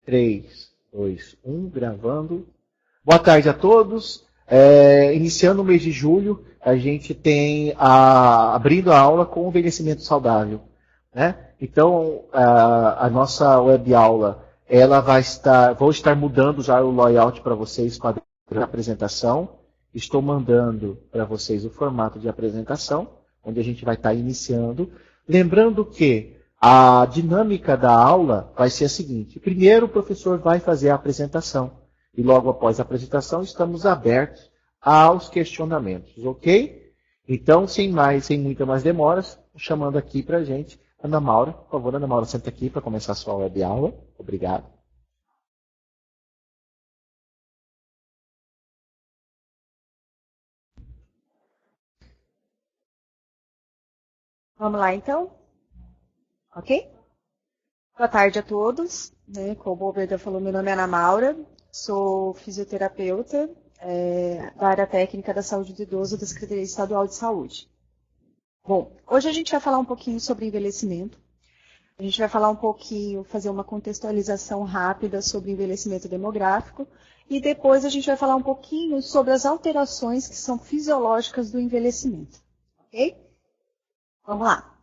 3, 2, 1, gravando. Boa tarde a todos. Iniciando o mês de julho, a gente tem abrindo a aula com envelhecimento saudável, né? Então, a nossa web aula, vou estar mudando já o layout para vocês para a apresentação. Estou mandando para vocês o formato de apresentação, onde a gente vai estar iniciando. Lembrando que a dinâmica da aula vai ser a seguinte. Primeiro, o professor vai fazer a apresentação. E logo após a apresentação, estamos abertos aos questionamentos, ok? Então, sem muitas mais demoras, chamando aqui para a gente, Ana Maura. Por favor, Ana Maura, senta aqui para começar a sua web aula. Obrigado. Vamos lá, então? Ok? Boa tarde a todos. Como o Alberto falou, meu nome é Ana Maura, sou fisioterapeuta da área técnica da saúde do idoso da Secretaria Estadual de Saúde. Bom, hoje a gente vai falar um pouquinho sobre envelhecimento. A gente vai falar um pouquinho, fazer uma contextualização rápida sobre envelhecimento demográfico e depois a gente vai falar um pouquinho sobre as alterações que são fisiológicas do envelhecimento. Ok? Vamos lá.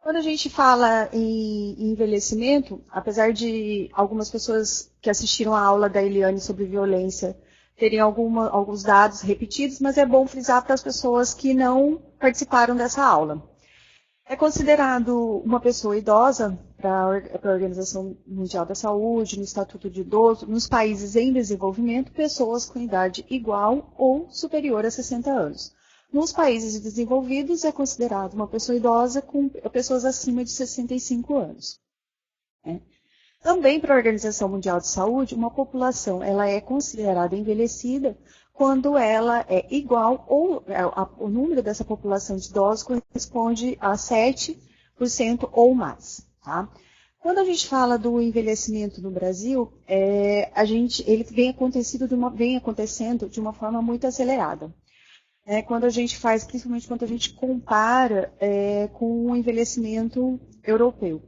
Quando a gente fala em envelhecimento, apesar de algumas pessoas que assistiram a aula da Eliane sobre violência terem alguns dados repetidos, mas é bom frisar para as pessoas que não participaram dessa aula. É considerado uma pessoa idosa para a Organização Mundial da Saúde, no Estatuto de Idoso, nos países em desenvolvimento, pessoas com idade igual ou superior a 60 anos. Nos países desenvolvidos, é considerado uma pessoa idosa com pessoas acima de 65 anos. Também, para a Organização Mundial de Saúde, uma população ela é considerada envelhecida quando ela é igual, ou o número dessa população de idosos corresponde a 7% ou mais. Quando a gente fala do envelhecimento no Brasil, ele vem acontecendo de uma forma muito acelerada. Quando a gente faz, principalmente quando a gente compara com o envelhecimento europeu.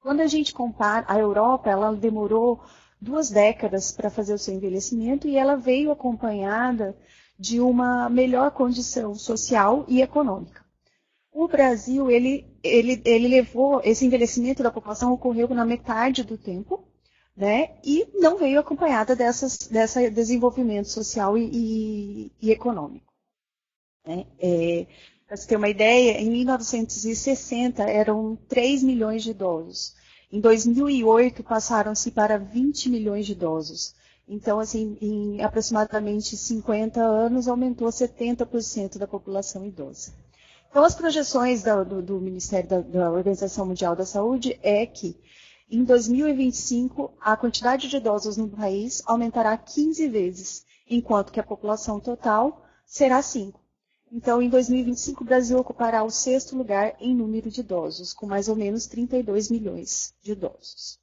Quando a gente compara, a Europa, ela demorou 2 décadas para fazer o seu envelhecimento e ela veio acompanhada de uma melhor condição social e econômica. O Brasil, ele levou, esse envelhecimento da população ocorreu na metade do tempo, né, e não veio acompanhada desse desenvolvimento social e econômico. Para você ter uma ideia, em 1960 eram 3 milhões de idosos. Em 2008 passaram-se para 20 milhões de idosos. Então, assim, em aproximadamente 50 anos aumentou 70% da população idosa. Então, as projeções do Ministério da Organização Mundial da Saúde é que em 2025 a quantidade de idosos no país aumentará 15 vezes, enquanto que a população total será 5. Então, em 2025, o Brasil ocupará o 6º lugar em número de idosos, com mais ou menos 32 milhões de idosos.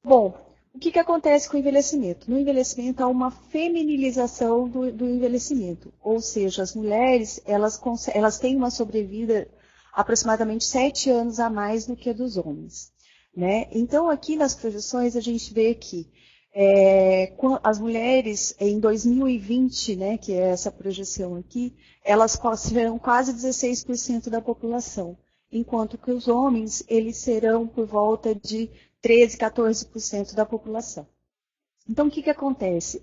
Bom, o que acontece com o envelhecimento? No envelhecimento, há uma feminilização do envelhecimento, ou seja, as mulheres elas têm uma sobrevida aproximadamente 7 anos a mais do que a dos homens. Então, aqui nas projeções, a gente vê que as mulheres em 2020, que é essa projeção aqui, elas serão quase 16% da população, enquanto que os homens eles serão por volta de 13, 14% da população. Então, o que acontece?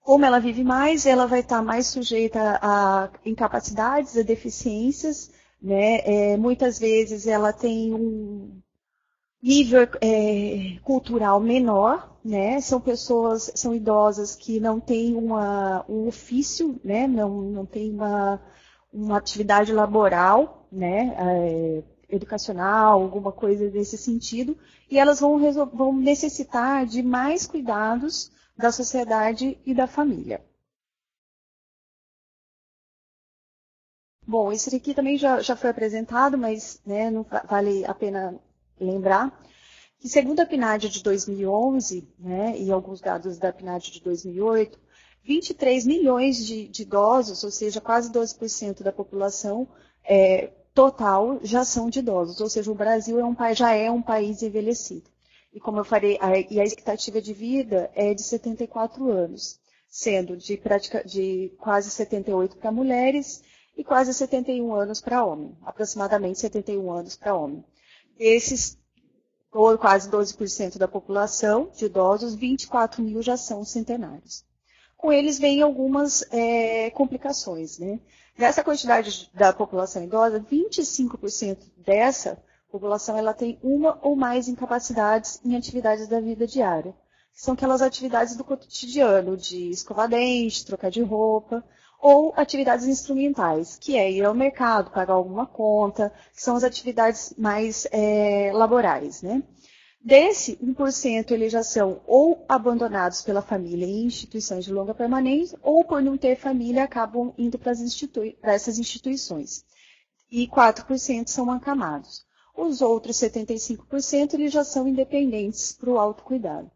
Como ela vive mais, ela vai estar mais sujeita a incapacidades, a deficiências, muitas vezes ela tem um nível cultural menor, são idosas que não têm um ofício, não têm uma atividade laboral, educacional, alguma coisa desse sentido, e elas vão necessitar de mais cuidados da sociedade e da família. Bom, isso aqui também já foi apresentado, mas não vale a pena lembrar que, segundo a PNAD de 2011, e alguns dados da PNAD de 2008, 23 milhões de idosos, ou seja, quase 12% da população, total já são de idosos, ou seja, o Brasil já é um país envelhecido. E como eu falei, a expectativa de vida é de 74 anos, sendo de quase 78 para mulheres e quase 71 anos para homem, aproximadamente 71 anos para homem. Esses, quase 12% da população de idosos, 24 mil já são centenários. Com eles vêm algumas complicações, né? Dessa quantidade da população idosa, 25% dessa população ela tem uma ou mais incapacidades em atividades da vida diária. Que são aquelas atividades do cotidiano, de escovar dente, trocar de roupa, ou atividades instrumentais, que é ir ao mercado, pagar alguma conta, que são as atividades mais laborais, né? Desse 1%, eles já são ou abandonados pela família em instituições de longa permanência, ou por não ter família, acabam indo para essas instituições. E 4% são acamados. Os outros 75%, eles já são independentes para o autocuidado.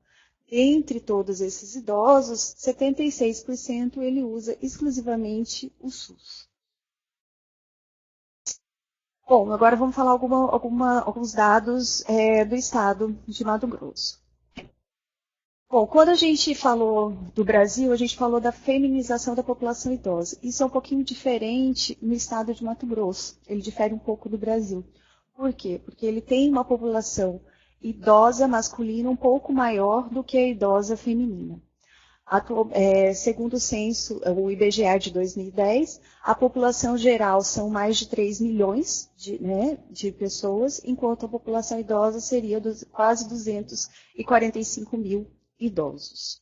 Entre todos esses idosos, 76% ele usa exclusivamente o SUS. Bom, agora vamos falar alguns dados do estado de Mato Grosso. Bom, quando a gente falou do Brasil, a gente falou da feminização da população idosa. Isso é um pouquinho diferente no estado de Mato Grosso. Ele difere um pouco do Brasil. Por quê? Porque ele tem uma população idosa masculina um pouco maior do que a idosa feminina. Segundo o censo, o IBGE de 2010, a população geral são mais de 3 milhões de pessoas, enquanto a população idosa seria quase 245 mil idosos.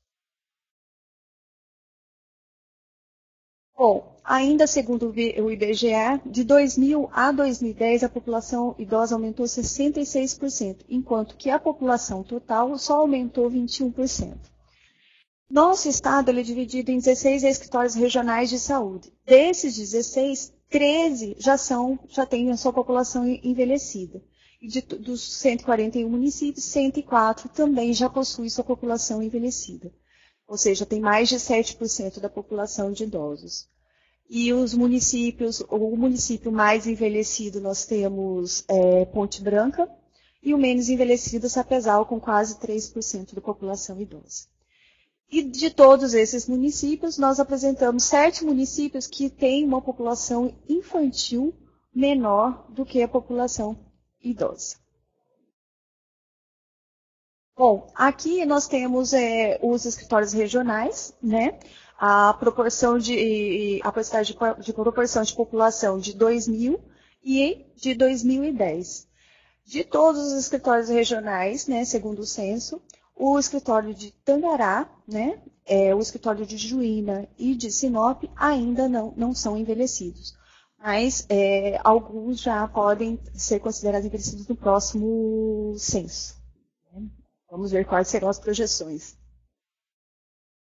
Bom, ainda segundo o IBGE, de 2000 a 2010, a população idosa aumentou 66%, enquanto que a população total só aumentou 21%. Nosso estado ele é dividido em 16 escritórios regionais de saúde. Desses 16, 13 já têm a sua população envelhecida. E dos 141 municípios, 104 também já possuem sua população envelhecida. Ou seja, tem mais de 7% da população de idosos. E os municípios, o município mais envelhecido nós temos Ponte Branca, e o menos envelhecido, Sapezal, com quase 3% da população idosa. E de todos esses municípios, nós apresentamos 7 municípios que têm uma população infantil menor do que a população idosa. Bom, aqui nós temos os escritórios regionais, né? A proporção de proporção de população de 2000 e de 2010. De todos os escritórios regionais, né, segundo o censo, o escritório de Tangará, né, o escritório de Juína e de Sinop ainda não são envelhecidos. Mas alguns já podem ser considerados envelhecidos no próximo censo. Vamos ver quais serão as projeções.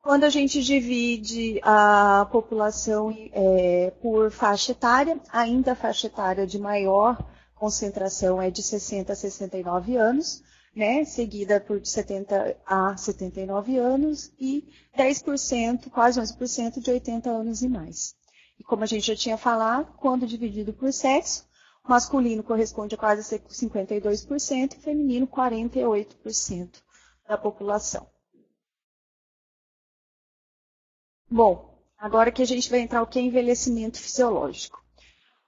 Quando a gente divide a população por faixa etária, ainda a faixa etária de maior concentração é de 60 a 69 anos, né, seguida por de 70 a 79 anos e 10%, quase 11% de 80 anos e mais. E como a gente já tinha falado, quando dividido por sexo, o masculino corresponde a quase 52% e o feminino 48% da população. Bom, agora que a gente vai entrar o que é envelhecimento fisiológico.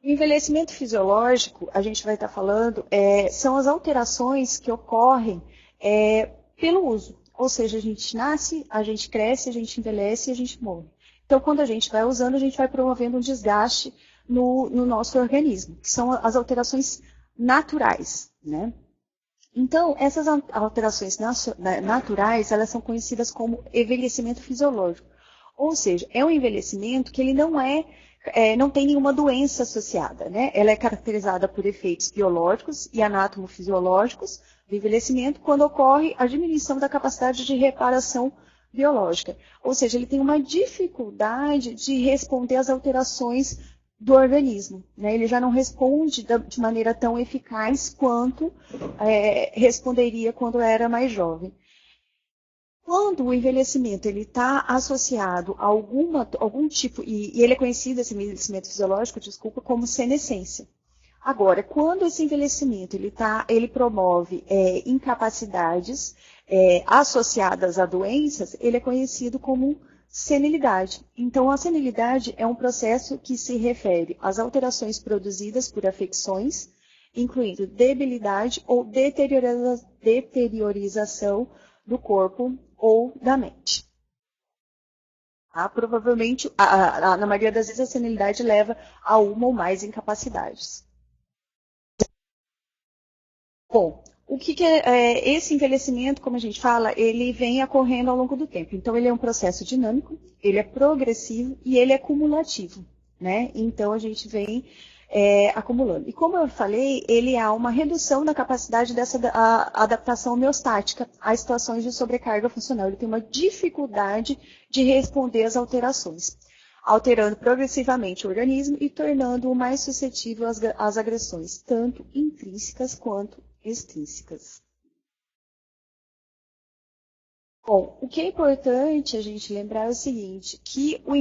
O envelhecimento fisiológico, a gente vai estar falando, são as alterações que ocorrem pelo uso. Ou seja, a gente nasce, a gente cresce, a gente envelhece e a gente morre. Então, quando a gente vai usando, a gente vai promovendo um desgaste no nosso organismo, que são as alterações naturais, né? Então, essas alterações naturais, elas são conhecidas como envelhecimento fisiológico. Ou seja, é um envelhecimento que ele não tem nenhuma doença associada, né? Ela é caracterizada por efeitos biológicos e anatomofisiológicos do envelhecimento, quando ocorre a diminuição da capacidade de reparação biológica. Ou seja, ele tem uma dificuldade de responder às alterações do organismo, né? Ele já não responde de maneira tão eficaz quanto responderia quando era mais jovem. Quando o envelhecimento está associado a algum tipo, e ele é conhecido, esse envelhecimento fisiológico, como senescência. Agora, quando esse envelhecimento ele promove incapacidades associadas a doenças, ele é conhecido como senilidade. Então, a senilidade é um processo que se refere às alterações produzidas por afecções, incluindo debilidade ou deteriorização do corpo ou da mente. Provavelmente, na maioria das vezes, a senilidade leva a uma ou mais incapacidades. Bom, o que é esse envelhecimento, como a gente fala, ele vem ocorrendo ao longo do tempo. Então, ele é um processo dinâmico, ele é progressivo e ele é cumulativo, né? Então, a gente vem acumulando. E como eu falei, ele há uma redução da capacidade dessa adaptação homeostática a situações de sobrecarga funcional. Ele tem uma dificuldade de responder às alterações, alterando progressivamente o organismo e tornando-o mais suscetível às agressões, tanto intrínsecas quanto extrínsecas. Bom, o que é importante a gente lembrar é o seguinte, que o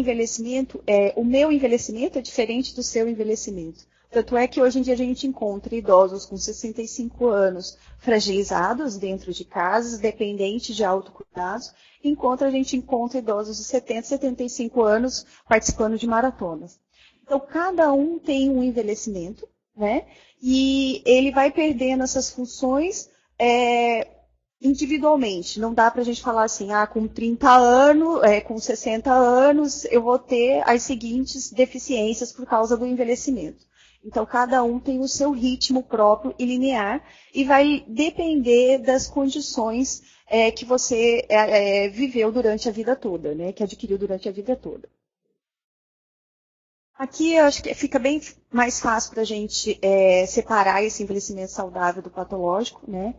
meu envelhecimento é diferente do seu envelhecimento. Tanto é que hoje em dia a gente encontra idosos com 65 anos fragilizados dentro de casas, dependentes de autocuidados, enquanto a gente encontra idosos de 70, 75 anos participando de maratonas. Então, cada um tem um envelhecimento, né? E ele vai perdendo essas funções individualmente. Não dá para a gente falar assim, com 30 anos, com 60 anos, eu vou ter as seguintes deficiências por causa do envelhecimento. Então, cada um tem o seu ritmo próprio e linear e vai depender das condições que você viveu durante a vida toda, né? Que adquiriu durante a vida toda. Aqui eu acho que fica bem mais fácil para a gente separar esse envelhecimento saudável do patológico, né?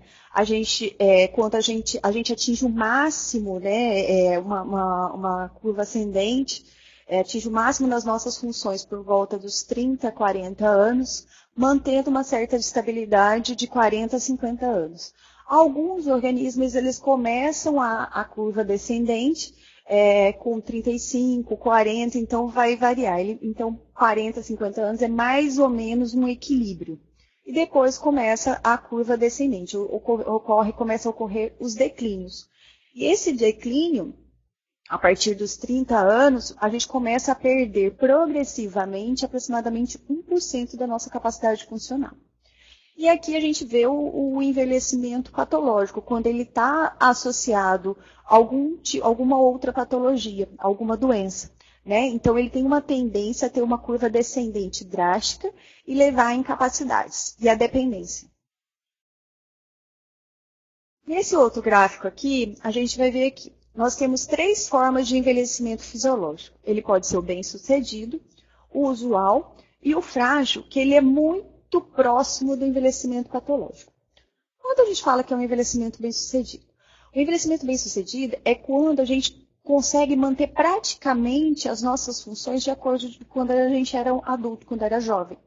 Quando a gente atinge o máximo, né, uma curva ascendente, atinge o máximo nas nossas funções por volta dos 30, 40 anos, mantendo uma certa estabilidade de 40 a 50 anos. Alguns organismos eles começam a curva descendente, com 35, 40, então vai variar. Então, 40, 50 anos é mais ou menos um equilíbrio. E depois começa a curva descendente, começa a ocorrer os declínios. E esse declínio, a partir dos 30 anos, a gente começa a perder progressivamente aproximadamente 1% da nossa capacidade funcional. E aqui a gente vê o envelhecimento patológico, quando ele está associado a alguma outra patologia, alguma doença, né? Então, ele tem uma tendência a ter uma curva descendente drástica e levar a incapacidades e a dependência. Nesse outro gráfico aqui, a gente vai ver que nós temos 3 formas de envelhecimento fisiológico. Ele pode ser o bem-sucedido, o usual e o frágil, que ele é muito próximo do envelhecimento patológico. Quando a gente fala que é um envelhecimento bem-sucedido? O envelhecimento bem-sucedido é quando a gente consegue manter praticamente as nossas funções de acordo com quando a gente era adulto, quando era jovem.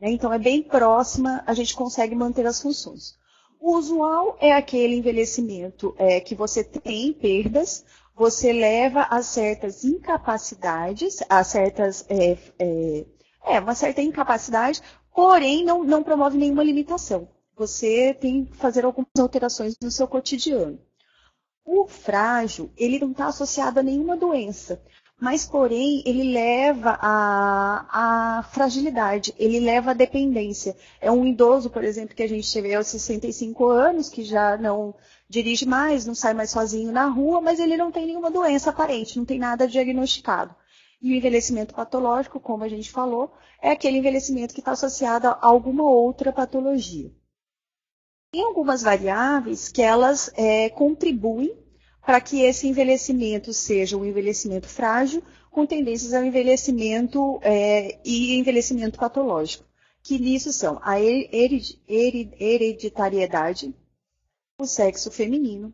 Então, é bem próxima, a gente consegue manter as funções. O usual é aquele envelhecimento que você tem perdas, você leva a certas incapacidades, a certas, uma certa incapacidade, porém não promove nenhuma limitação. Você tem que fazer algumas alterações no seu cotidiano. O frágil, ele não está associado a nenhuma doença, mas, porém, ele leva a fragilidade, ele leva a dependência. É um idoso, por exemplo, que a gente teve aos 65 anos, que já não dirige mais, não sai mais sozinho na rua, mas ele não tem nenhuma doença aparente, não tem nada diagnosticado. E o envelhecimento patológico, como a gente falou, é aquele envelhecimento que está associado a alguma outra patologia. Tem algumas variáveis que elas contribuem para que esse envelhecimento seja um envelhecimento frágil, com tendências ao envelhecimento e envelhecimento patológico, que nisso são a hereditariedade, o sexo feminino,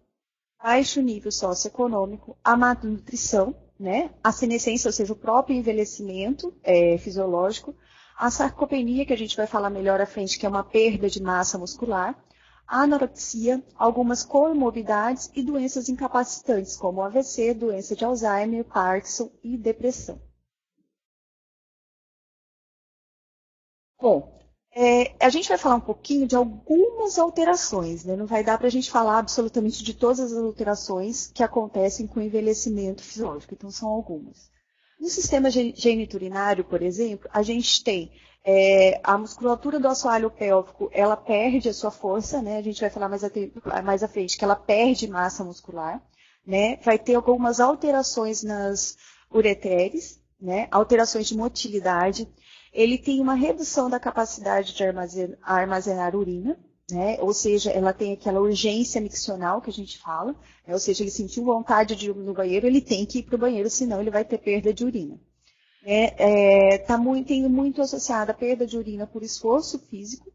baixo nível socioeconômico, a má nutrição, né, a senescência, ou seja, o próprio envelhecimento fisiológico, a sarcopenia, que a gente vai falar melhor à frente, que é uma perda de massa muscular, a anorexia, algumas comorbidades e doenças incapacitantes, como AVC, doença de Alzheimer, Parkinson e depressão. Bom, A gente vai falar um pouquinho de algumas alterações, né? Não vai dar para a gente falar absolutamente de todas as alterações que acontecem com o envelhecimento fisiológico, então são algumas. No sistema geniturinário, por exemplo, a gente tem a musculatura do assoalho pélvico, ela perde a sua força, né? A gente vai falar mais à frente que ela perde massa muscular, né? Vai ter algumas alterações nas ureteres, né? Alterações de motilidade. Ele tem uma redução da capacidade de armazenar urina, né? Ou seja, ela tem aquela urgência miccional que a gente fala, né? Ou seja, ele sentiu vontade de ir no banheiro, ele tem que ir para o banheiro, senão ele vai ter perda de urina. Tem muito associada a perda de urina por esforço físico,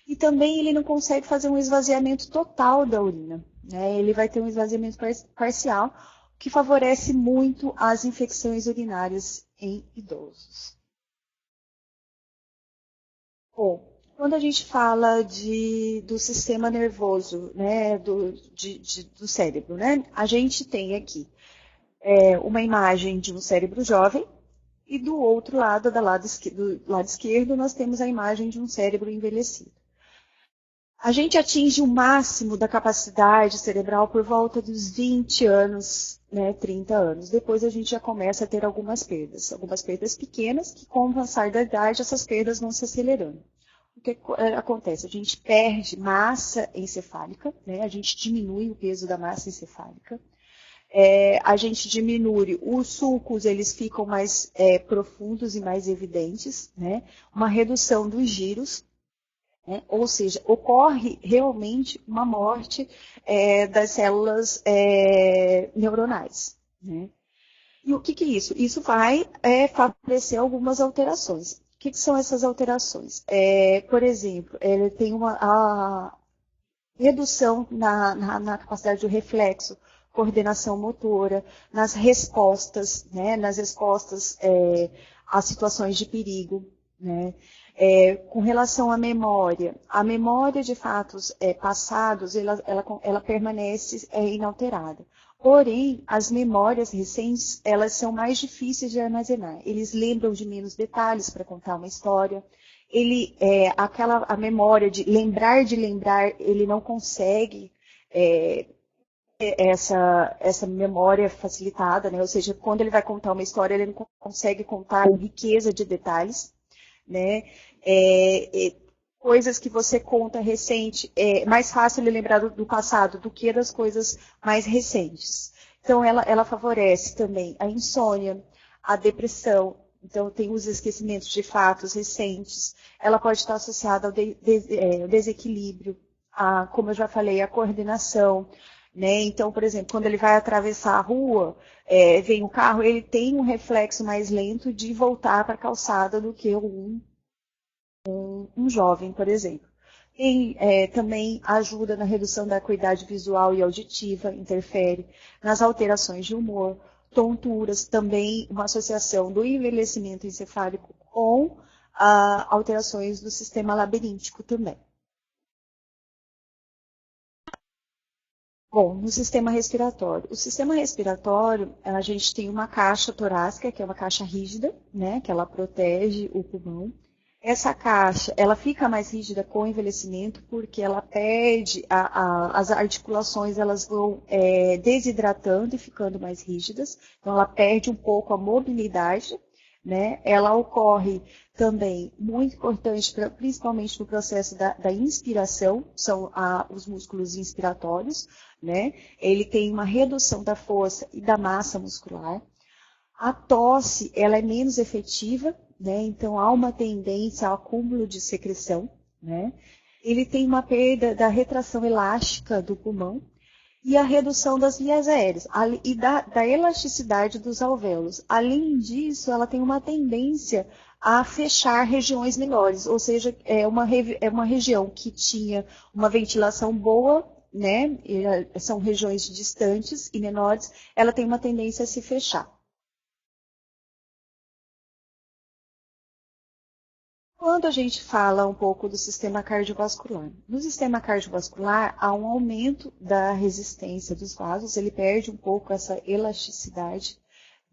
e também ele não consegue fazer um esvaziamento total da urina, né? Ele vai ter um esvaziamento parcial, que favorece muito as infecções urinárias em idosos. Bom, quando a gente fala do sistema nervoso, né, do cérebro, né, a gente tem aqui uma imagem de um cérebro jovem, e do outro lado, do lado esquerdo, nós temos a imagem de um cérebro envelhecido. A gente atinge o máximo da capacidade cerebral por volta dos 20 anos, né, 30 anos. Depois a gente já começa a ter algumas perdas pequenas, que com o avançar da idade, essas perdas vão se acelerando. O que acontece? A gente perde massa encefálica, né, a gente diminui o peso da massa encefálica. A gente diminui, os sulcos eles ficam mais profundos e mais evidentes, né? Uma redução dos giros, né? Ou seja, ocorre realmente uma morte das células neuronais, né? E o que é isso? Isso vai favorecer algumas alterações. O que são essas alterações? Por exemplo, ele tem a redução na capacidade do reflexo, coordenação motora, nas respostas, né, a situações de perigo, né. Com relação à memória, a memória de fatos passados, ela permanece inalterada. Porém, as memórias recentes, elas são mais difíceis de armazenar. Eles lembram de menos detalhes para contar uma história. A memória de lembrar, ele não consegue essa memória facilitada, né? Ou seja, quando ele vai contar uma história, ele não consegue contar com riqueza de detalhes, né? Coisas que você conta recente, é mais fácil ele lembrar do passado do que das coisas mais recentes. Então, ela favorece também a insônia, a depressão. Então, tem os esquecimentos de fatos recentes. Ela pode estar associada ao desequilíbrio, como eu já falei, a coordenação, né? Então, por exemplo, quando ele vai atravessar a rua, vem um carro, ele tem um reflexo mais lento de voltar para a calçada do que um jovem, por exemplo. Também ajuda na redução da acuidade visual e auditiva, interfere nas alterações de humor, tonturas, também uma associação do envelhecimento encefálico com alterações do sistema labiríntico também. Bom, no sistema respiratório. O sistema respiratório, a gente tem uma caixa torácica, que é uma caixa rígida, né, que ela protege o pulmão. Essa caixa, ela fica mais rígida com o envelhecimento porque ela perde, as articulações elas vão desidratando e ficando mais rígidas. Então, ela perde um pouco a mobilidade, né? Ela ocorre também, muito importante, principalmente no processo da inspiração, são os músculos inspiratórios, né? Ele tem uma redução da força e da massa muscular. A tosse, ela é menos efetiva, né? Então há uma tendência ao acúmulo de secreção, né? Ele tem uma perda da retração elástica do pulmão e a redução das vias aéreas e da elasticidade dos alvéolos. Além disso, ela tem uma tendência a fechar regiões menores, ou seja, é uma região que tinha uma ventilação boa, né? São regiões distantes e menores, ela tem uma tendência a se fechar. Quando a gente fala um pouco do sistema cardiovascular, no sistema cardiovascular há um aumento da resistência dos vasos, ele perde um pouco essa elasticidade,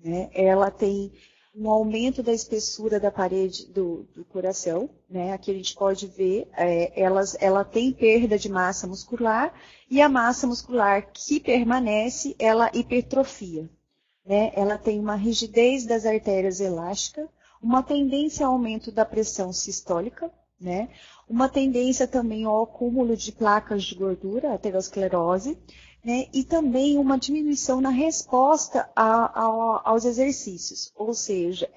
né? Ela tem um aumento da espessura da parede do coração, né? Aqui a gente pode ver, ela tem perda de massa muscular, e a massa muscular que permanece, ela hipertrofia, né? Ela tem uma rigidez das artérias elástica, uma tendência ao aumento da pressão sistólica, né? Uma tendência também ao acúmulo de placas de gordura, aterosclerose, né? E também uma diminuição na resposta aos exercícios. Ou seja,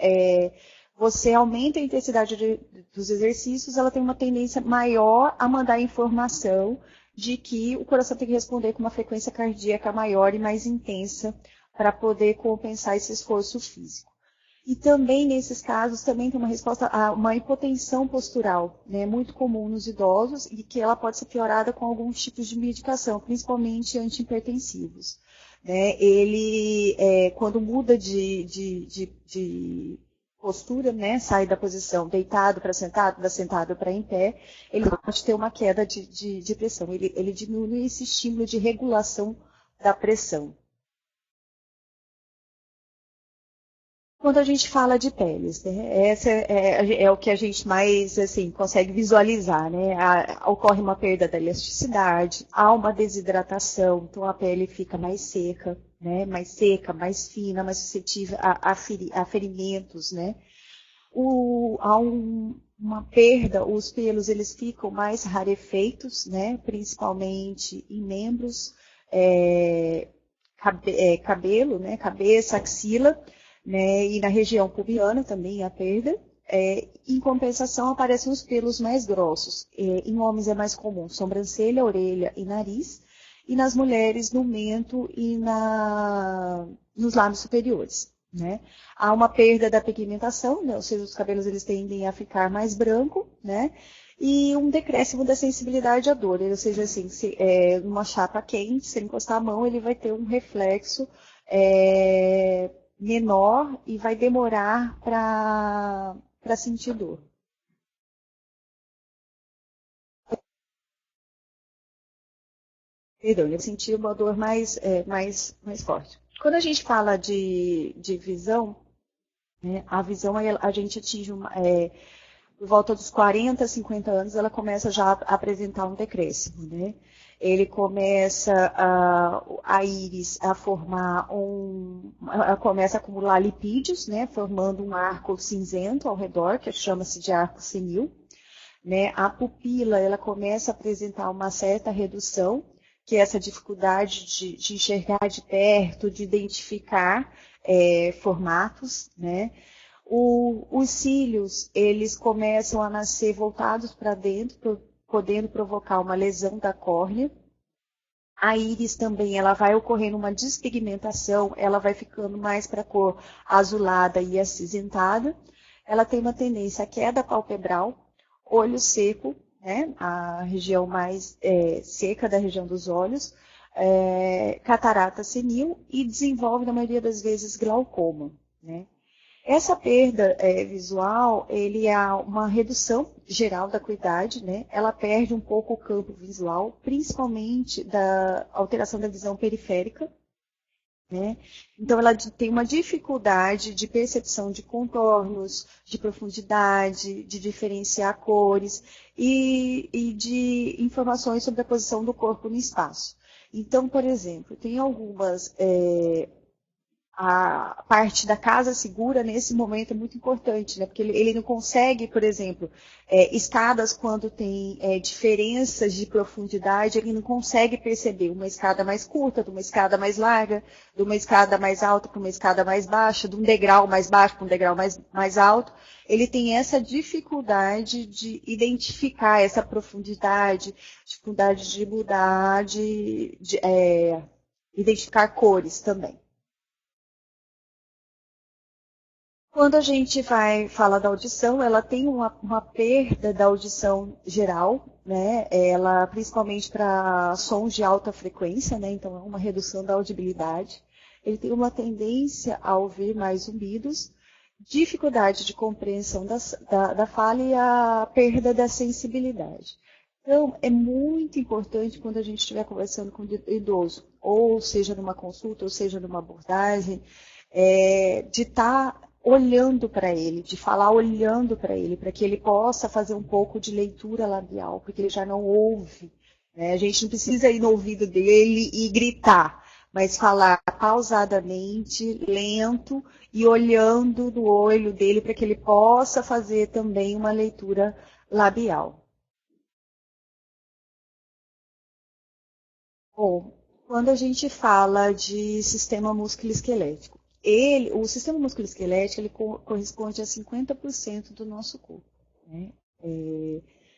você aumenta a intensidade dos exercícios, ela tem uma tendência maior a mandar informação de que o coração tem que responder com uma frequência cardíaca maior e mais intensa para poder compensar esse esforço físico. E também, nesses casos, também tem uma resposta a uma hipotensão postural, né, muito comum nos idosos, e que ela pode ser piorada com alguns tipos de medicação, principalmente antihipertensivos. Né? Ele, quando muda de postura, né, sai da posição deitado para sentado, da sentado para em pé, ele pode ter uma queda de pressão. Ele diminui esse estímulo de regulação da pressão. Quando a gente fala de peles, né, essa é o que a gente mais assim, consegue visualizar. Né? Ocorre uma perda da elasticidade, há uma desidratação, então a pele fica mais seca, né? Mais fina, mais suscetível a ferimentos. Né? Há uma perda, os pelos eles ficam mais rarefeitos, né? Principalmente em membros, cabelo, né? Cabeça, axila. Né, e na região pubiana também a perda. Em compensação, aparecem os pelos mais grossos. Em homens é mais comum sobrancelha, orelha e nariz. E nas mulheres, no mento e nos lábios superiores. Né? Há uma perda da pigmentação, né, ou seja, os cabelos eles tendem a ficar mais branco, né? E um decréscimo da sensibilidade à dor. Ou seja, assim, numa chapa quente, se ele encostar a mão, ele vai ter um reflexo menor e vai demorar para sentir dor. Perdão, ele sentiu uma dor mais forte. Quando a gente fala de visão, né, a visão a gente atinge por volta dos 40, 50 anos, ela começa já a apresentar um decréscimo, né? Ele começa a íris a formar começa a acumular lipídios, né, formando um arco cinzento ao redor, que chama-se de arco senil. Né? A pupila ela começa a apresentar uma certa redução, que é essa dificuldade de enxergar de perto, de identificar formatos, né? Os cílios eles começam a nascer voltados para dentro, podendo provocar uma lesão da córnea. A íris também, ela vai ocorrendo uma despigmentação, ela vai ficando mais para a cor azulada e acinzentada. Ela tem uma tendência à queda palpebral, olho seco, né, a região mais seca da região dos olhos, catarata senil e desenvolve, na maioria das vezes, glaucoma. Né? Essa perda visual, ele é uma redução geral da acuidade, né? Ela perde um pouco o campo visual, principalmente da alteração da visão periférica, né? Então, ela tem uma dificuldade de percepção de contornos, de profundidade, de diferenciar cores e de informações sobre a posição do corpo no espaço. Então, por exemplo, tem algumas... a parte da casa segura nesse momento é muito importante, né? Porque ele não consegue, por exemplo, escadas quando tem diferenças de profundidade, ele não consegue perceber uma escada mais curta, de uma escada mais larga, de uma escada mais alta para uma escada mais baixa, de um degrau mais baixo para um degrau mais alto. Ele tem essa dificuldade de identificar essa profundidade, dificuldade de mudar, de identificar cores também. Quando a gente fala da audição, ela tem uma perda da audição geral, né? Ela, principalmente para sons de alta frequência, né? Então, é uma redução da audibilidade. Ele tem uma tendência a ouvir mais zumbidos, dificuldade de compreensão da fala e a perda da sensibilidade. Então, é muito importante quando a gente estiver conversando com o idoso, ou seja numa consulta, ou seja numa abordagem, de estar olhando para ele, de falar olhando para ele, para que ele possa fazer um pouco de leitura labial, porque ele já não ouve. Né? A gente não precisa ir no ouvido dele e gritar, mas falar pausadamente, lento e olhando no olho dele para que ele possa fazer também uma leitura labial. Bom, quando a gente fala de sistema músculo-esquelético, o sistema músculo-esquelético ele corresponde a 50% do nosso corpo. Né?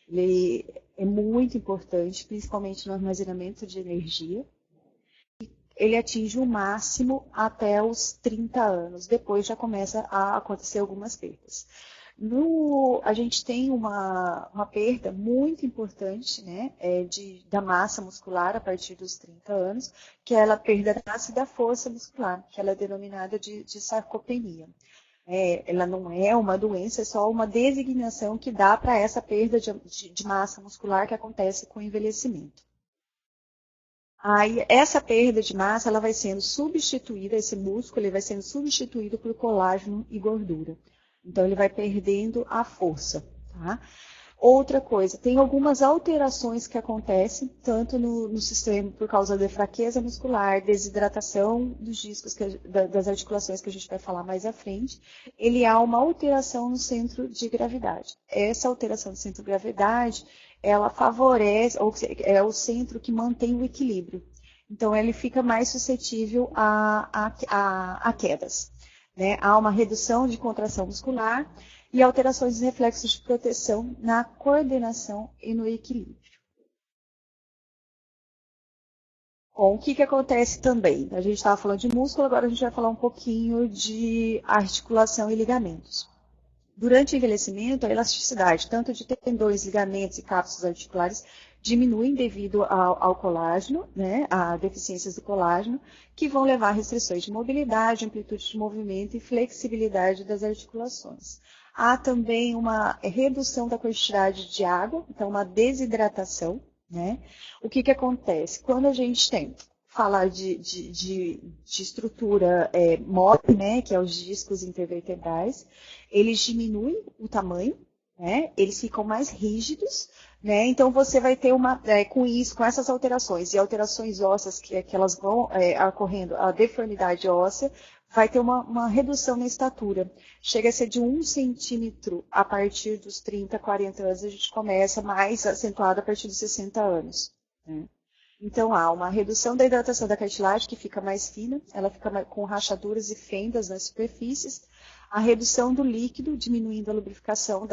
Ele é muito importante, principalmente no armazenamento de energia. Ele atinge o máximo até os 30 anos, depois já começa a acontecer algumas perdas. A gente tem uma perda muito importante, né, da massa muscular a partir dos 30 anos, que é a perda da força muscular, que ela é denominada de sarcopenia. Ela não é uma doença, é só uma designação que dá para essa perda de massa muscular que acontece com o envelhecimento. Aí, essa perda de massa ela vai sendo substituída, esse músculo ele vai sendo substituído por colágeno e gordura. Então, ele vai perdendo a força. Tá? Outra coisa, tem algumas alterações que acontecem, tanto no sistema por causa da fraqueza muscular, desidratação dos discos, das articulações que a gente vai falar mais à frente. Ele há uma alteração no centro de gravidade. Essa alteração do centro de gravidade, ela favorece, ou é o centro que mantém o equilíbrio. Então, ele fica mais suscetível a quedas. Né? Há uma redução de contração muscular e alterações dos reflexos de proteção na coordenação e no equilíbrio. Bom, o que acontece também? A gente estava falando de músculo, agora a gente vai falar um pouquinho de articulação e ligamentos. Durante o envelhecimento, a elasticidade, tanto de tendões, ligamentos e cápsulas articulares, diminuem devido ao colágeno, né, a deficiências do colágeno, que vão levar a restrições de mobilidade, amplitude de movimento e flexibilidade das articulações. Há também uma redução da quantidade de água, então uma desidratação. Né? O que acontece? Quando a gente falar de estrutura mole, né, que é os discos intervertebrais, eles diminuem o tamanho, né, eles ficam mais rígidos, né, então você vai ter com essas alterações e alterações ósseas que elas vão ocorrendo, a deformidade óssea, vai ter uma redução na estatura. Chega a ser de 1 centímetro a partir dos 30, 40 anos, a gente começa mais acentuado a partir dos 60 anos. Né? Então, há uma redução da hidratação da cartilagem, que fica mais fina, ela fica com rachaduras e fendas nas superfícies. A redução do líquido, diminuindo a lubrificação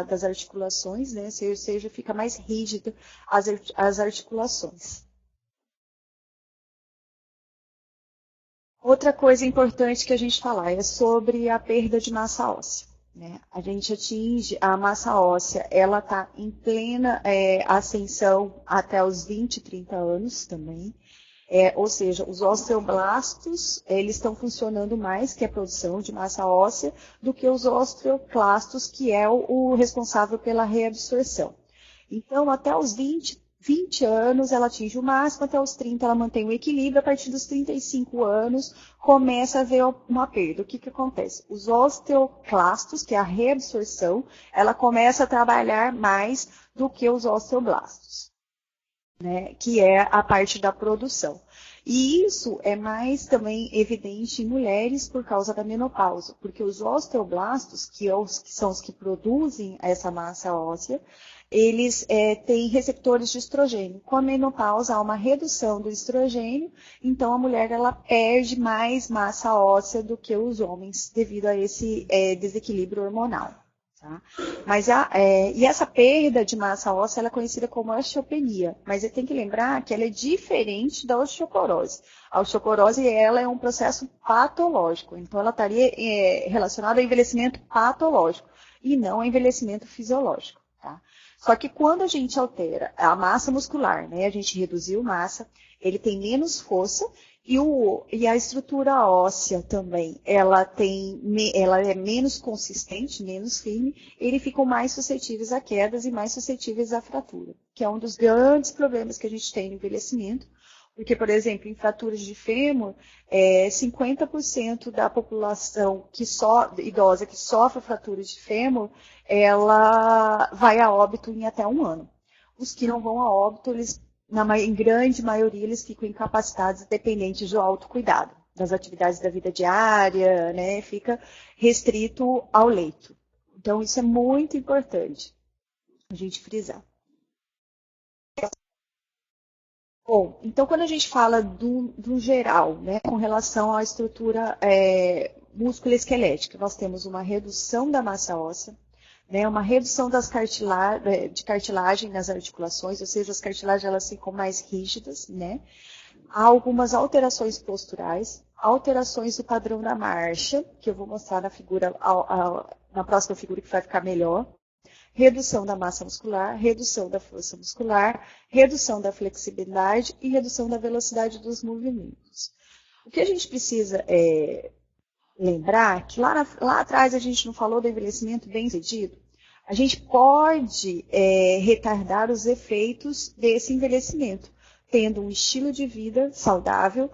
das articulações, né? Ou seja, fica mais rígida as articulações. Outra coisa importante que a gente falar é sobre a perda de massa óssea. Né? A gente atinge a massa óssea, ela está em plena ascensão até os 20, 30 anos também. Ou seja, os osteoblastos, eles estão funcionando mais, que é a produção de massa óssea, do que os osteoclastos, que é o responsável pela reabsorção. Então, até os 20 anos ela atinge o máximo, até os 30 ela mantém o equilíbrio, a partir dos 35 anos começa a haver uma perda. O que acontece? Os osteoclastos, que é a reabsorção, ela começa a trabalhar mais do que os osteoblastos, né, que é a parte da produção. E isso é mais também evidente em mulheres por causa da menopausa, porque os osteoblastos, que são os que produzem essa massa óssea, eles têm receptores de estrogênio. Com a menopausa, há uma redução do estrogênio, então a mulher ela perde mais massa óssea do que os homens, devido a esse desequilíbrio hormonal. Tá? Mas e essa perda de massa óssea ela é conhecida como osteopenia, mas você tem que lembrar que ela é diferente da osteoporose. A osteoporose ela é um processo patológico, então ela estaria relacionada ao envelhecimento patológico e não ao envelhecimento fisiológico. Tá? Só que quando a gente altera a massa muscular, né, a gente reduziu massa, ele tem menos força e a estrutura óssea também, ela é menos consistente, menos firme, eles ficam mais suscetíveis a quedas e mais suscetíveis à fratura, que é um dos grandes problemas que a gente tem no envelhecimento, Porque, por exemplo, em fraturas de fêmur, 50% da população idosa que sofre fraturas de fêmur, ela vai a óbito em até 1 ano. Os que não vão a óbito, em grande maioria, eles ficam incapacitados, dependentes do autocuidado, das atividades da vida diária, né? Fica restrito ao leito. Então, isso é muito importante a gente frisar. Bom, então quando a gente fala do geral, né, com relação à estrutura músculo-esquelética, nós temos uma redução da massa óssea, né, uma redução de cartilagem nas articulações, ou seja, as cartilagens elas ficam mais rígidas, né? Há algumas alterações posturais, alterações do padrão da marcha, que eu vou mostrar na próxima figura que vai ficar melhor. Redução da massa muscular, redução da força muscular, redução da flexibilidade e redução da velocidade dos movimentos. O que a gente precisa lembrar que lá atrás a gente não falou do envelhecimento bem-sucedido. A gente pode retardar os efeitos desse envelhecimento, tendo um estilo de vida saudável,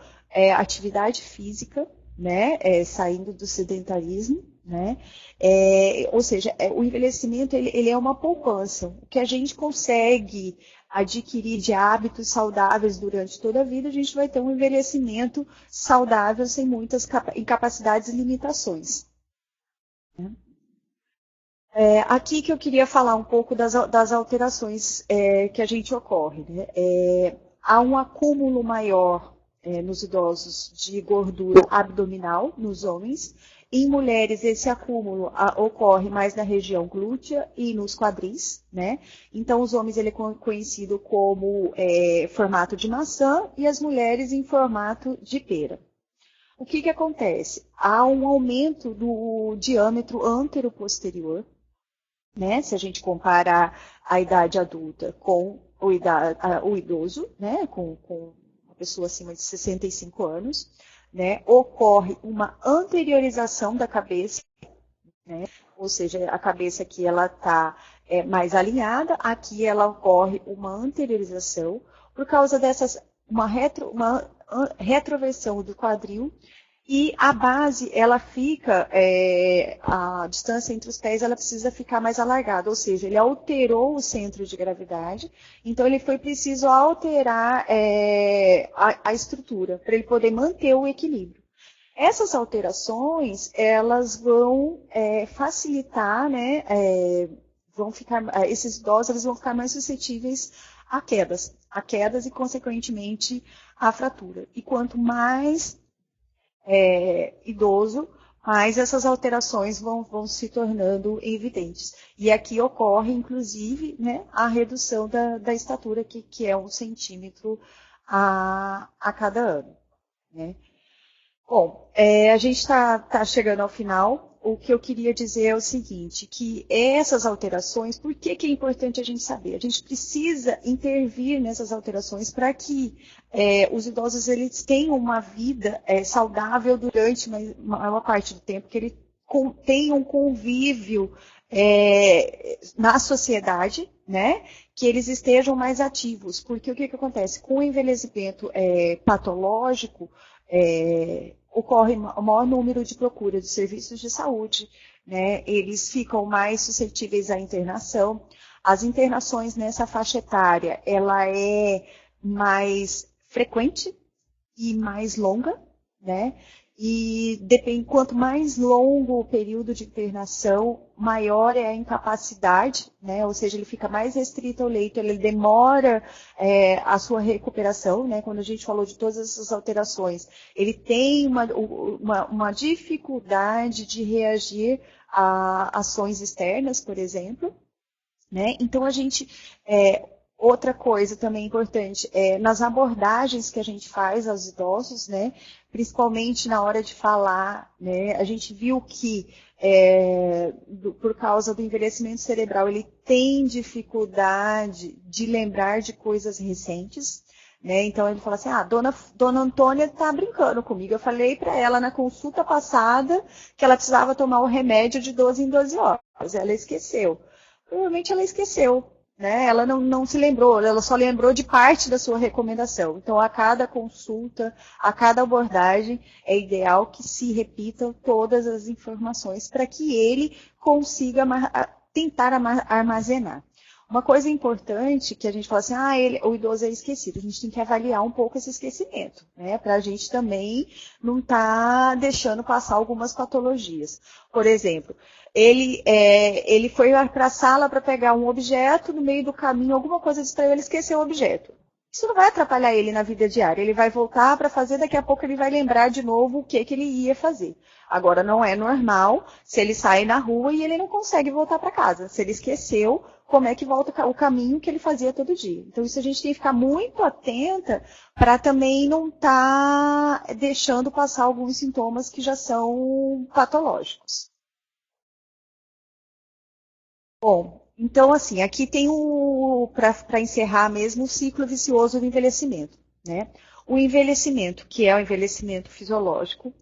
atividade física, né, saindo do sedentarismo, né? Ou seja, o envelhecimento ele é uma poupança. O que a gente consegue adquirir de hábitos saudáveis durante toda a vida, a gente vai ter um envelhecimento saudável sem muitas incapacidades e limitações. Aqui que eu queria falar um pouco das alterações que a gente ocorre. Né? Há um acúmulo maior nos idosos de gordura abdominal nos homens. Em mulheres, esse acúmulo ocorre mais na região glútea e nos quadris, né? Então, os homens ele é conhecido como formato de maçã e as mulheres em formato de pera. O que acontece? Há um aumento do diâmetro antero-posterior, né? Se a gente comparar a idade adulta com o idoso, né? Com uma pessoa acima de 65 anos. Né, ocorre uma anteriorização da cabeça, né, ou seja, a cabeça aqui ela está mais alinhada, aqui ela ocorre uma anteriorização, por causa uma retroversão do quadril, e a base, ela fica, a distância entre os pés, ela precisa ficar mais alargada, ou seja, ele alterou o centro de gravidade, então ele foi preciso alterar a estrutura, para ele poder manter o equilíbrio. Essas alterações, elas vão facilitar, né, esses idosos eles vão ficar mais suscetíveis a quedas e, consequentemente, a fratura. E quanto mais idoso, mais essas alterações vão se tornando evidentes. E aqui ocorre, inclusive, né, a redução da estatura, que é 1 centímetro a cada ano. Né? Bom, a gente está chegando ao final. O que eu queria dizer é o seguinte, que essas alterações, por que é importante a gente saber? A gente precisa intervir nessas alterações para que os idosos eles tenham uma vida saudável durante uma maior parte do tempo, que eles tenham um convívio na sociedade, né? Que eles estejam mais ativos. Porque o que acontece? Com o envelhecimento patológico, ocorre o maior número de procura de serviços de saúde, né? Eles ficam mais suscetíveis à internação. As internações nessa faixa etária, ela é mais frequente e mais longa, né? E quanto mais longo o período de internação, maior é a incapacidade, né? Ou seja, ele fica mais restrito ao leito, ele demora a sua recuperação, né? Quando a gente falou de todas essas alterações, ele tem uma dificuldade de reagir a ações externas, por exemplo, né? Então, a gente... Outra coisa também importante, nas abordagens que a gente faz aos idosos, né, principalmente na hora de falar, né, a gente viu que, por causa do envelhecimento cerebral, ele tem dificuldade de lembrar de coisas recentes, né, então ele fala assim, dona Antônia está brincando comigo, eu falei para ela na consulta passada que ela precisava tomar o remédio de 12 em 12 horas, ela esqueceu. Provavelmente ela esqueceu. né? Ela não se lembrou, ela só lembrou de parte da sua recomendação. Então, a cada consulta, a cada abordagem, é ideal que se repitam todas as informações para que ele consiga tentar armazenar. Uma coisa importante que a gente fala assim, o idoso é esquecido. A gente tem que avaliar um pouco esse esquecimento, né? Para a gente também não estar deixando passar algumas patologias. Por exemplo, ele foi para a sala para pegar um objeto, no meio do caminho, alguma coisa distraiu, ele esqueceu o objeto. Isso não vai atrapalhar ele na vida diária. Ele vai voltar para fazer, daqui a pouco ele vai lembrar de novo o que ele ia fazer. Agora, não é normal se ele sai na rua e ele não consegue voltar para casa. Se ele esqueceu, como é que volta o caminho que ele fazia todo dia. Então, isso a gente tem que ficar muito atenta para também não estar deixando passar alguns sintomas que já são patológicos. Bom, então, assim, aqui tem para encerrar mesmo, o ciclo vicioso do envelhecimento, né? O envelhecimento, que é o envelhecimento fisiológico,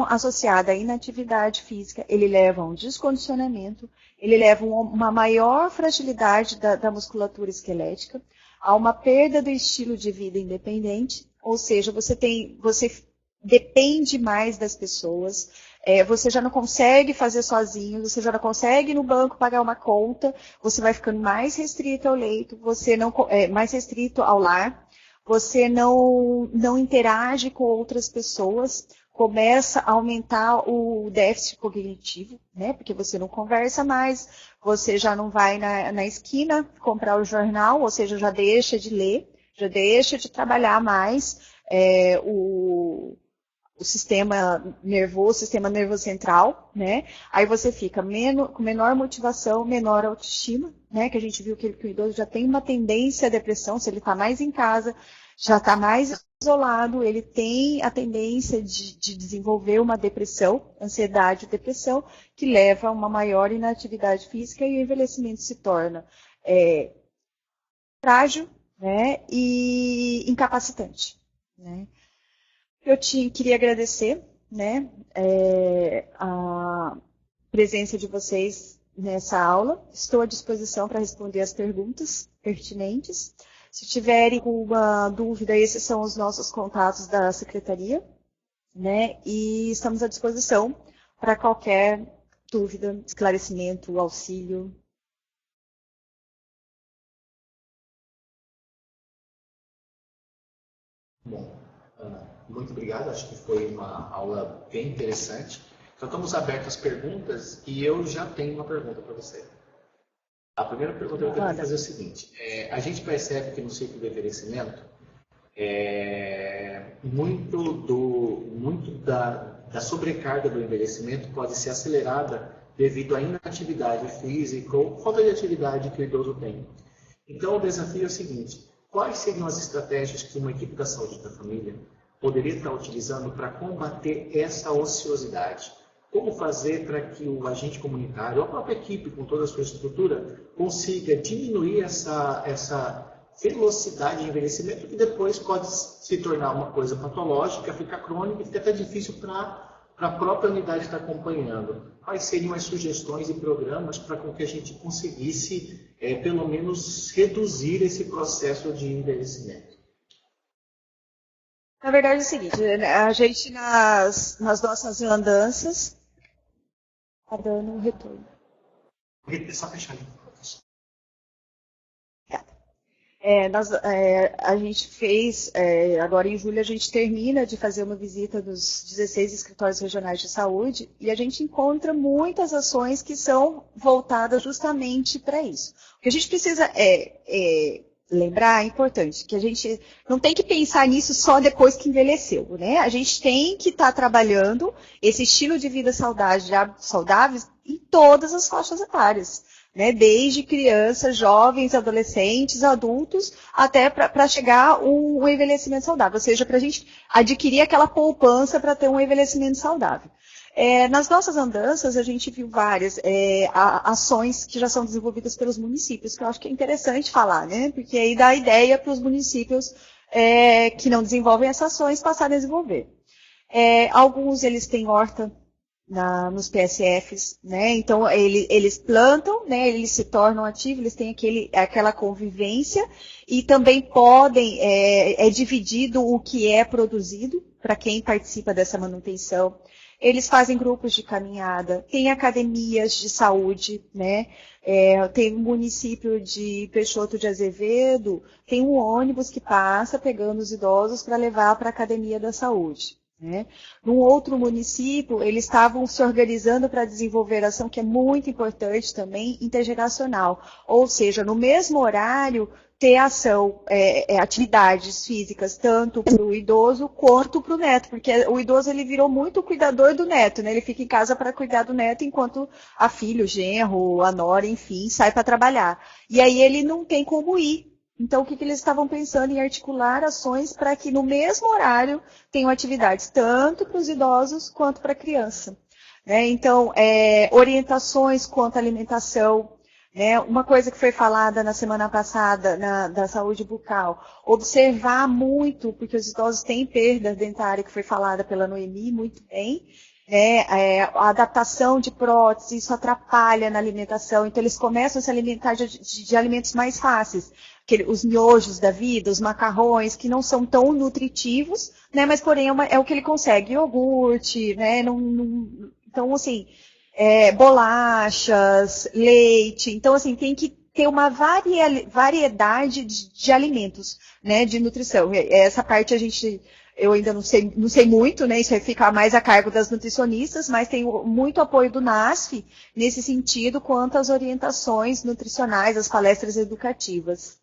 associado à inatividade física, ele leva a um descondicionamento, ele leva a uma maior fragilidade da musculatura esquelética, a uma perda do estilo de vida independente, ou seja, você depende mais das pessoas, você já não consegue fazer sozinho, você já não consegue ir no banco pagar uma conta, você vai ficando mais restrito ao leito, mais restrito ao lar, você não interage com outras pessoas, começa a aumentar o déficit cognitivo, né? Porque você não conversa mais, você já não vai na esquina comprar o jornal, ou seja, já deixa de ler, já deixa de trabalhar mais o sistema nervoso central, né? Aí você fica com menor motivação, menor autoestima, né? Que a gente viu que o idoso já tem uma tendência à depressão, se ele está mais em casa, já está mais isolado, ele tem a tendência de desenvolver uma depressão, ansiedade e depressão, que leva a uma maior inatividade física e o envelhecimento se torna frágil, né? E incapacitante, né? Eu queria agradecer, né, a presença de vocês nessa aula. Estou à disposição para responder as perguntas pertinentes. Se tiverem alguma dúvida, esses são os nossos contatos da secretaria, né, e estamos à disposição para qualquer dúvida, esclarecimento, auxílio. Bom, Ana, muito obrigado. Acho que foi uma aula bem interessante. Então, estamos abertos às perguntas e eu já tenho uma pergunta para você. A primeira pergunta que eu quero fazer é o seguinte. A gente percebe que no ciclo do envelhecimento, muito da sobrecarga do envelhecimento pode ser acelerada devido à inatividade física ou falta de atividade que o idoso tem. Então, o desafio é o seguinte. Quais seriam as estratégias que uma equipe da saúde da família poderia estar utilizando para combater essa ociosidade? Como fazer para que o agente comunitário, a própria equipe, com toda a sua estrutura, consiga diminuir essa velocidade de envelhecimento que depois pode se tornar uma coisa patológica, ficar crônica e fica até difícil para a própria unidade estar acompanhando? Quais seriam as sugestões e programas para que a gente conseguisse, pelo menos, reduzir esse processo de envelhecimento? Na verdade é o seguinte, a gente nas nossas andanças está dando um retorno. É só fechar ali. A gente fez, agora em julho a gente termina de fazer uma visita dos 16 escritórios regionais de saúde e a gente encontra muitas ações que são voltadas justamente para isso. O que a gente precisa lembrar, é importante, que a gente não tem que pensar nisso só depois que envelheceu, né? A gente tem que estar trabalhando esse estilo de vida saudáveis em todas as faixas etárias. Né, desde crianças, jovens, adolescentes, adultos, até para chegar um envelhecimento saudável, ou seja, para a gente adquirir aquela poupança para ter um envelhecimento saudável. Nas nossas andanças, a gente viu várias ações que já são desenvolvidas pelos municípios, que eu acho que é interessante falar, né, porque aí dá ideia para os municípios que não desenvolvem essas ações passarem a desenvolver. Alguns eles têm horta nos PSFs, né? Então eles plantam, né? Eles se tornam ativos, eles têm aquela convivência e também podem, é dividido o que é produzido para quem participa dessa manutenção. Eles fazem grupos de caminhada, tem academias de saúde, né? Tem o município de Peixoto de Azevedo, tem um ônibus que passa pegando os idosos para levar para a academia da saúde. Né? Num outro município, eles estavam se organizando para desenvolver ação que é muito importante também, intergeracional. Ou seja, no mesmo horário, ter ação, atividades físicas, tanto para o idoso quanto para o neto, porque o idoso ele virou muito cuidador do neto, né? Ele fica em casa para cuidar do neto, enquanto a filha, o genro, a nora, enfim, sai para trabalhar. E aí ele não tem como ir. Então, o que eles estavam pensando em articular ações para que no mesmo horário tenham atividades tanto para os idosos quanto para a criança. Né? Então, orientações quanto à alimentação. Né? Uma coisa que foi falada na semana passada da saúde bucal, observar muito, porque os idosos têm perda dentária, que foi falada pela Noemi muito bem, a adaptação de prótese, isso atrapalha na alimentação, então eles começam a se alimentar de alimentos mais fáceis, os miojos da vida, os macarrões, que não são tão nutritivos, né, mas porém é o que ele consegue, iogurte, né, então assim, bolachas, leite, então assim, tem que ter uma variedade de alimentos, né, de nutrição. Essa parte eu ainda não sei muito, né? Isso vai ficar mais a cargo das nutricionistas, mas tem muito apoio do NASF nesse sentido quanto às orientações nutricionais, as palestras educativas.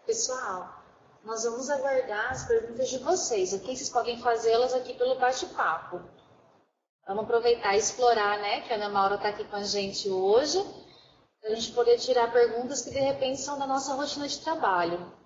Pessoal, nós vamos aguardar as perguntas de vocês, ok? Vocês podem fazê-las aqui pelo bate-papo. Vamos aproveitar e explorar, né? Que a Ana Maura está aqui com a gente hoje, para a gente poder tirar perguntas que de repente são da nossa rotina de trabalho.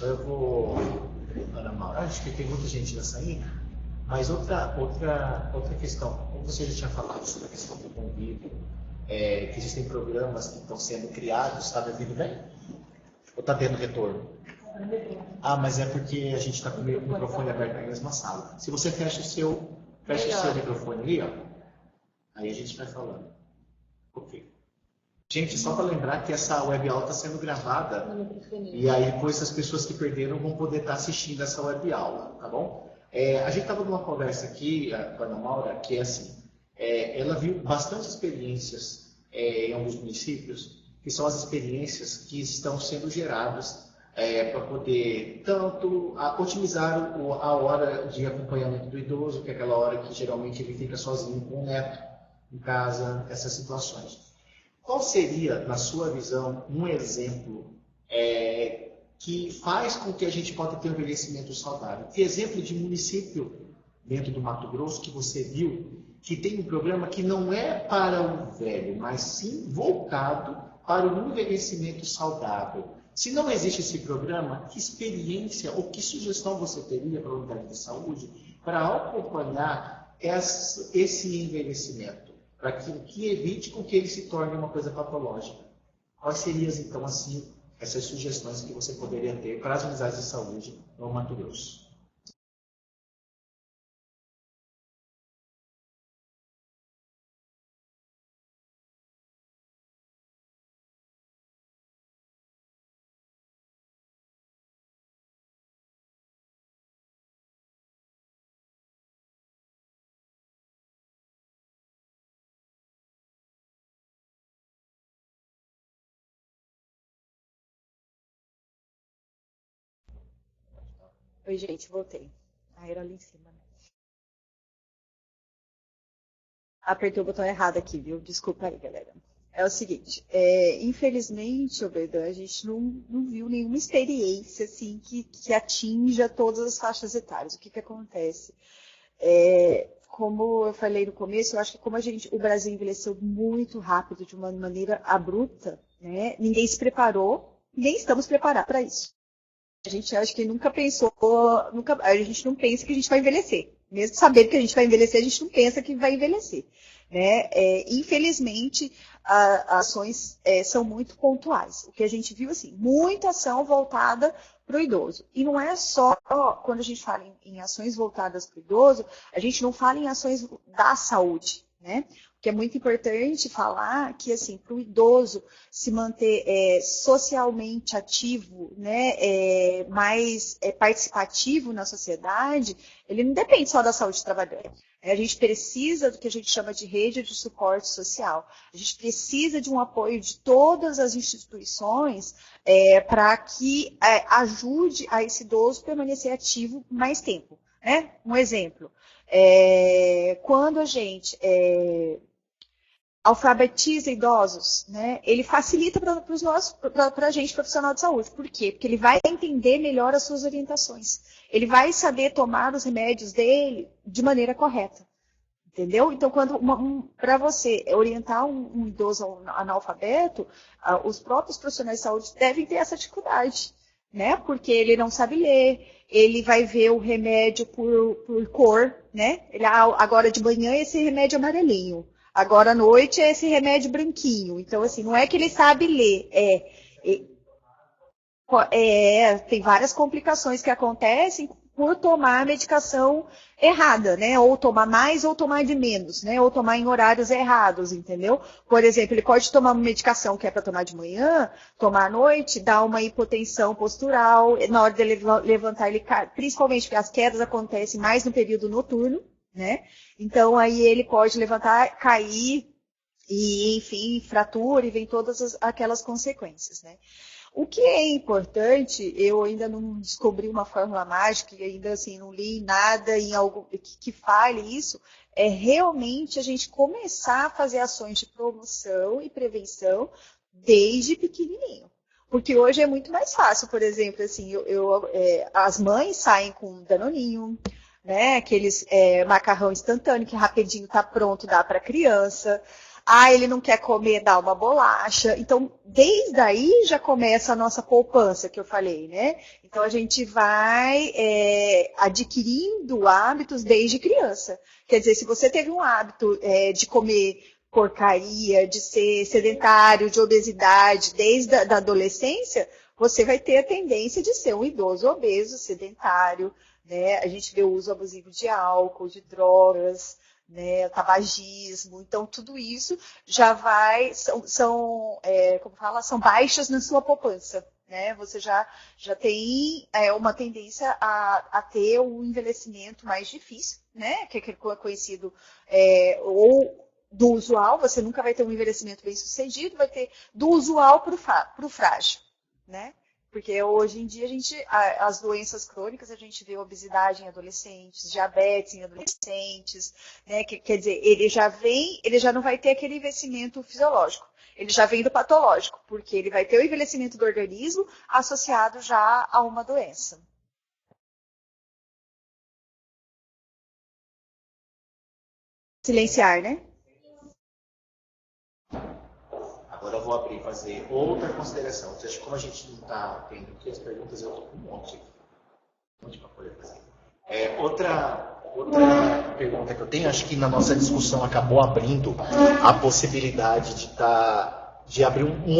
Eu vou, Ana Maura, acho que tem muita gente já saindo, mas outra questão, como você já tinha falado sobre a questão do convívio, que existem programas que estão sendo criados, está me ouvindo bem? Ou está tendo retorno? Ah, mas é porque a gente está com o microfone aberto na mesma sala. Se você fecha o seu microfone ali, ó, aí a gente vai falando. Ok. Gente, só para lembrar que essa web aula está sendo gravada e aí depois as pessoas que perderam vão poder estar assistindo essa web aula, tá bom? A gente estava numa conversa aqui com a Ana Maura, que é assim, ela viu bastante experiências em alguns municípios, que são as experiências que estão sendo geradas para poder tanto otimizar a hora de acompanhamento do idoso, que é aquela hora que geralmente ele fica sozinho com o neto em casa, essas situações. Qual seria, na sua visão, um exemplo que faz com que a gente possa ter um envelhecimento saudável? Que exemplo de município dentro do Mato Grosso que você viu que tem um programa que não é para o velho, mas sim voltado para o envelhecimento saudável? Se não existe esse programa, que experiência ou que sugestão você teria para a unidade de saúde para acompanhar esse envelhecimento? para que evite com que ele se torne uma coisa patológica. Quais seriam, então, assim, essas sugestões que você poderia ter para as unidades de saúde no Mato Grosso? Oi, gente, voltei. Era ali em cima, né? Apertei o botão errado aqui, viu? Desculpa aí, galera. É o seguinte, infelizmente, Oberdan, a gente não viu nenhuma experiência assim, que atinja todas as faixas etárias. O que acontece? Como eu falei no começo, eu acho que como o Brasil envelheceu muito rápido, de uma maneira abrupta, né? Ninguém se preparou, nem estamos preparados para isso. A gente acha que nunca pensou, a gente não pensa que a gente vai envelhecer. Mesmo sabendo que a gente vai envelhecer, a gente não pensa que vai envelhecer. Né? Infelizmente, as ações são muito pontuais. O que a gente viu, assim, muita ação voltada para o idoso. E não é só, quando a gente fala em ações voltadas para o idoso, a gente não fala em ações da saúde, né? Que é muito importante falar que, assim, para o idoso se manter socialmente ativo, né, mais participativo na sociedade, ele não depende só da saúde do trabalhador. A gente precisa do que a gente chama de rede de suporte social. A gente precisa de um apoio de todas as instituições para que ajude a esse idoso permanecer ativo mais tempo. Né? Um exemplo, quando a gente alfabetiza idosos, né, ele facilita para a gente, profissional de saúde. Por quê? Porque ele vai entender melhor as suas orientações. Ele vai saber tomar os remédios dele de maneira correta. Entendeu? Então, para você orientar um idoso analfabeto, os próprios profissionais de saúde devem ter essa dificuldade, né? Porque ele não sabe ler, ele vai ver o remédio por cor, né? Agora de manhã esse remédio amarelinho. Agora à noite é esse remédio branquinho. Então, assim, não é que ele sabe ler, tem várias complicações que acontecem por tomar a medicação errada, né? Ou tomar mais ou tomar de menos, né? Ou tomar em horários errados, entendeu? Por exemplo, ele pode tomar uma medicação que é para tomar de manhã, tomar à noite, dar uma hipotensão postural, na hora dele levantar, ele cai, principalmente porque as quedas acontecem mais no período noturno, né? Então, aí ele pode levantar, cair, e, enfim, fratura, e vem todas aquelas consequências, né? O que é importante, eu ainda não descobri uma fórmula mágica, e ainda assim não li nada em algo que fale isso, é realmente a gente começar a fazer ações de promoção e prevenção desde pequenininho. Porque hoje é muito mais fácil, por exemplo, assim, as mães saem com danoninho, né, aqueles macarrão instantâneo que rapidinho está pronto, dá para a criança. Ele não quer comer, dá uma bolacha. Então, desde aí já começa a nossa poupança, que eu falei, né? Então, a gente vai adquirindo hábitos desde criança. Quer dizer, se você teve um hábito de comer porcaria, de ser sedentário, de obesidade, desde a adolescência, você vai ter a tendência de ser um idoso obeso, sedentário, né? A gente vê o uso abusivo de álcool, de drogas, né, tabagismo, então tudo isso já são baixas na sua poupança, né? Você já tem uma tendência a ter um envelhecimento mais difícil, né? Que é conhecido ou do usual, você nunca vai ter um envelhecimento bem sucedido, vai ter do usual para o frágil, né? Porque hoje em dia as doenças crônicas, a gente vê obesidade em adolescentes, diabetes em adolescentes, né? Quer dizer, ele já não vai ter aquele envelhecimento fisiológico, ele já vem do patológico, porque ele vai ter o envelhecimento do organismo associado já a uma doença. Silenciar, né? Agora eu vou abrir e fazer outra consideração. Ou seja, como a gente não está tendo aqui as perguntas, eu estou com um monte para poder fazer. Outra Outra pergunta que eu tenho, acho que na nossa discussão acabou abrindo a possibilidade de abrir um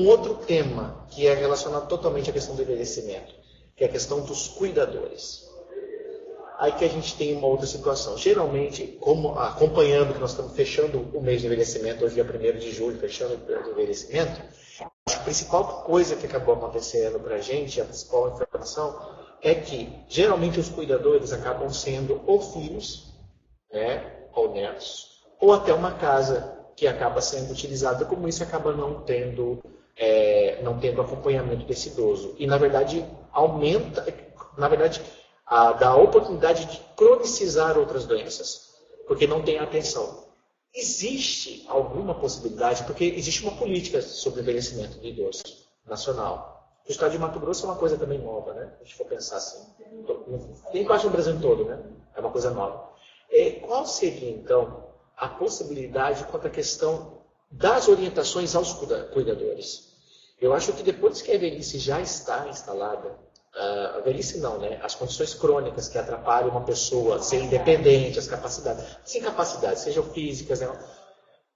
outro tema, que é relacionado totalmente à questão do envelhecimento, que é a questão dos cuidadores. Aí que a gente tem uma outra situação. Geralmente, acompanhando que nós estamos fechando o mês de envelhecimento, hoje é 1º de julho, fechando o mês de envelhecimento, acho que a principal coisa que acabou acontecendo para a gente, a principal informação, é que geralmente os cuidadores acabam sendo ou filhos, né, ou netos, ou até uma casa que acaba sendo utilizada, como isso acaba não tendo acompanhamento desse idoso. E, na verdade, dá a oportunidade de cronicizar outras doenças, porque não tem atenção. Existe alguma possibilidade, porque existe uma política sobre o envelhecimento do idoso nacional. O estado de Mato Grosso é uma coisa também nova, né? Se a gente for pensar assim. Tem quase no Brasil todo, né? É uma coisa nova. Qual seria, então, a possibilidade quanto à questão das orientações aos cuidadores? Eu acho que depois que a velhice já está instalada, a velhice não, né? As condições crônicas que atrapalham uma pessoa ser independente, as incapacidades, sejam físicas, né?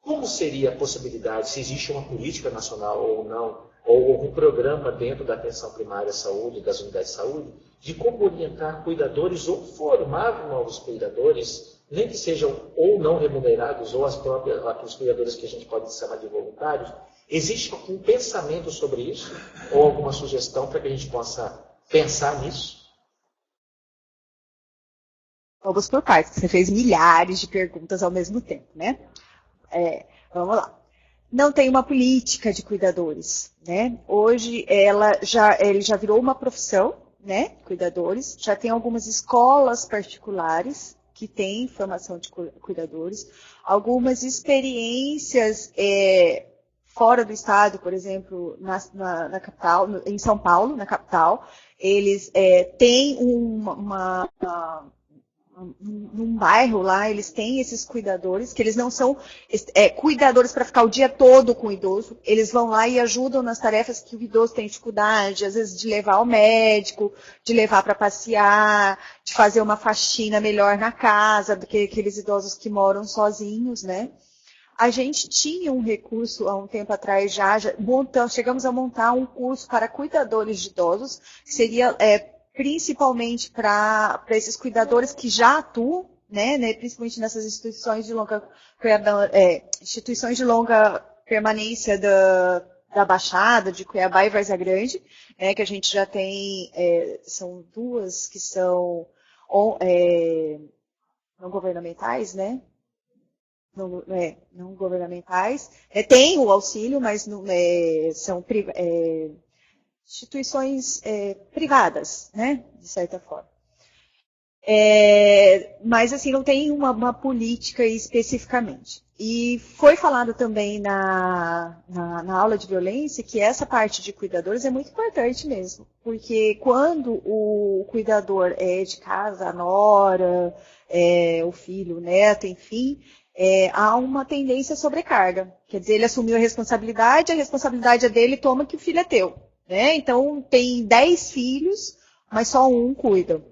Como seria a possibilidade, se existe uma política nacional ou não, ou algum programa dentro da atenção primária à saúde, das unidades de saúde, de como orientar cuidadores ou formar novos cuidadores, nem que sejam ou não remunerados, ou aqueles cuidadores que a gente pode chamar de voluntários? Existe um pensamento sobre isso? Ou alguma sugestão para que a gente possa pensar nisso? Vamos por partes, você fez milhares de perguntas ao mesmo tempo, né? Vamos lá. Não tem uma política de cuidadores, né? Hoje ele já virou uma profissão, né? Cuidadores. Já tem algumas escolas particulares que têm formação de cuidadores. Algumas experiências fora do estado, por exemplo, na capital, em São Paulo, na capital, eles têm num bairro lá, eles têm esses cuidadores, que eles não são cuidadores para ficar o dia todo com o idoso, eles vão lá e ajudam nas tarefas que o idoso tem dificuldade, às vezes de levar ao médico, de levar para passear, de fazer uma faxina melhor na casa, do que aqueles idosos que moram sozinhos, né? A gente tinha um recurso há um tempo atrás chegamos a montar um curso para cuidadores de idosos, que seria principalmente para esses cuidadores que já atuam, né, principalmente nessas instituições de longa permanência da Baixada, de Cuiabá e Várzea Grande, né, que a gente já tem, são duas que são não governamentais, né? Não governamentais. Tem o auxílio, mas não, são instituições privadas, né, de certa forma. Mas, assim, não tem uma política especificamente. E foi falado também na aula de violência que essa parte de cuidadores é muito importante mesmo. Porque quando o cuidador é de casa, a nora, o filho, o neto, enfim, há uma tendência à sobrecarga. Quer dizer, ele assumiu a responsabilidade é dele, toma que o filho é teu. Né? Então, tem 10 filhos, mas só um cuida.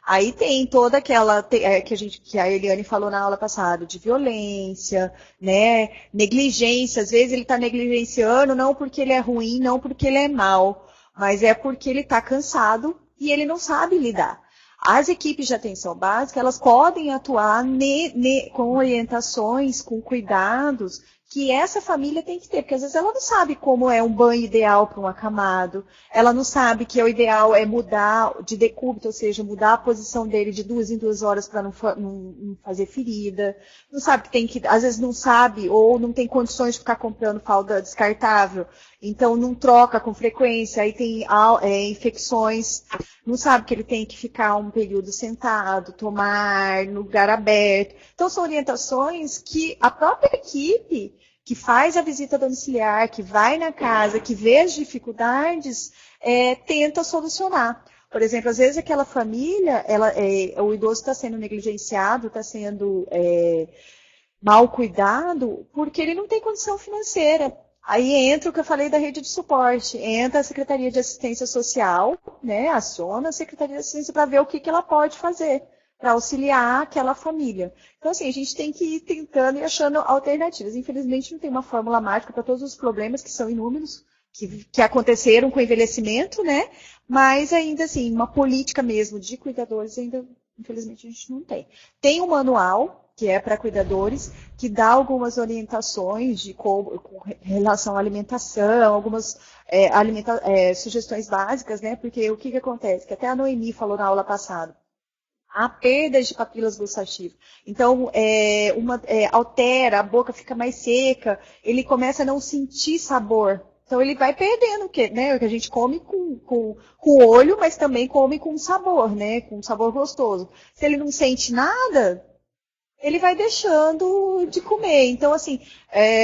Aí tem toda aquela que a Eliane falou na aula passada, de violência, né? Negligência. Às vezes ele está negligenciando, não porque ele é ruim, não porque ele é mau, mas é porque ele está cansado e ele não sabe lidar. As equipes de atenção básica, elas podem atuar com orientações, com cuidados, que essa família tem que ter, porque às vezes ela não sabe como é um banho ideal para um acamado, ela não sabe que o ideal é mudar de decúbito, ou seja, mudar a posição dele de 2 em 2 horas para não fazer ferida, não sabe às vezes não sabe ou não tem condições de ficar comprando fralda descartável, então não troca com frequência, aí tem infecções, não sabe que ele tem que ficar um período sentado, tomar no lugar aberto. Então são orientações que a própria equipe que faz a visita domiciliar, que vai na casa, que vê as dificuldades, tenta solucionar. Por exemplo, às vezes aquela família, o idoso está sendo negligenciado, está sendo mal cuidado, porque ele não tem condição financeira. Aí entra o que eu falei da rede de suporte, entra a Secretaria de Assistência Social, né, aciona a Secretaria de Assistência para ver o que ela pode fazer para auxiliar aquela família. Então, assim, a gente tem que ir tentando e achando alternativas. Infelizmente, não tem uma fórmula mágica para todos os problemas que são inúmeros, que aconteceram com o envelhecimento, né? Mas ainda assim, uma política mesmo de cuidadores ainda, infelizmente, a gente não tem. Tem um manual, que é para cuidadores, que dá algumas orientações com relação à alimentação, algumas sugestões básicas, né? Porque o que acontece? Que até a Noemi falou na aula passada. Há perda de papilas gustativas. Então, altera, a boca fica mais seca, ele começa a não sentir sabor. Então, ele vai perdendo o que a gente come com o olho, mas também come com sabor, né? Com sabor gostoso. Se ele não sente nada, ele vai deixando de comer. Então, assim,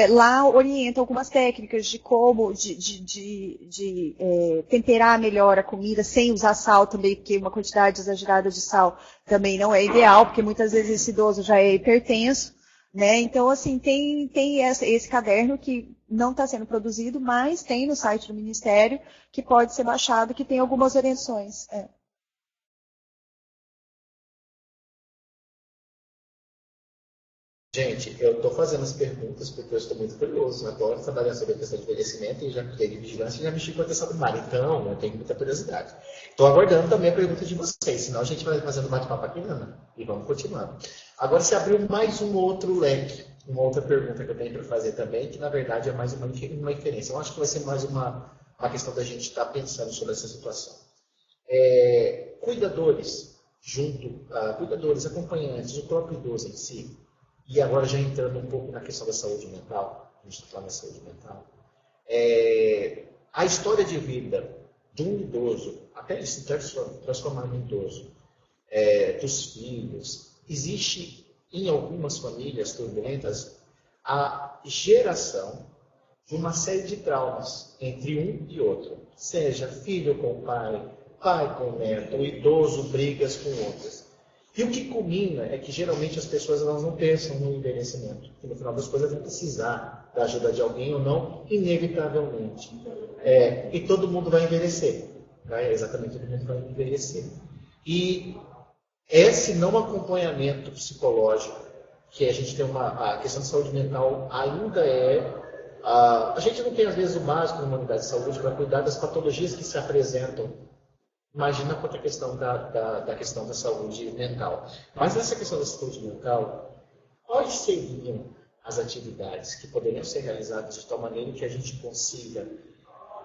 lá orienta algumas técnicas de como temperar melhor a comida sem usar sal também, porque uma quantidade exagerada de sal também não é ideal, porque muitas vezes esse idoso já é hipertenso, né? Então, assim, tem esse caderno que não está sendo produzido, mas tem no site do Ministério, que pode ser baixado, que tem algumas orientações. Gente, eu estou fazendo as perguntas porque eu estou muito curioso. Eu adoro trabalhar sobre a questão de envelhecimento e já criei de vigilância e já mexi com a questão do mar. Então, eu tenho muita curiosidade. Estou aguardando também a pergunta de vocês, senão a gente vai fazendo bate-papo aqui, Ana. E vamos continuando. Agora, se abriu mais um outro leque, uma outra pergunta que eu tenho para fazer também, que na verdade é mais uma inferência. Eu acho que vai ser mais uma questão da gente estar pensando sobre essa situação. Cuidadores, cuidadores, acompanhantes, o próprio idoso em si. E agora já entrando um pouco na questão da saúde mental, a gente está falando da saúde mental, a história de vida de um idoso, até ele se transformar num idoso, dos filhos, existe em algumas famílias turbulentas a geração de uma série de traumas entre um e outro, seja filho com pai, pai com neto, o idoso brigas com outras. E o que culmina é que geralmente as pessoas elas não pensam no envelhecimento, que no final das coisas vão precisar da ajuda de alguém ou não, inevitavelmente. E todo mundo vai envelhecer. Exatamente, todo mundo vai envelhecer. E esse não acompanhamento psicológico, que a gente tem a questão de saúde mental ainda a gente não tem às vezes o básico numa unidade de saúde para cuidar das patologias que se apresentam. Imagina quanto a questão da questão da saúde mental. Mas nessa questão da saúde mental, quais seriam as atividades que poderiam ser realizadas de tal maneira que a gente consiga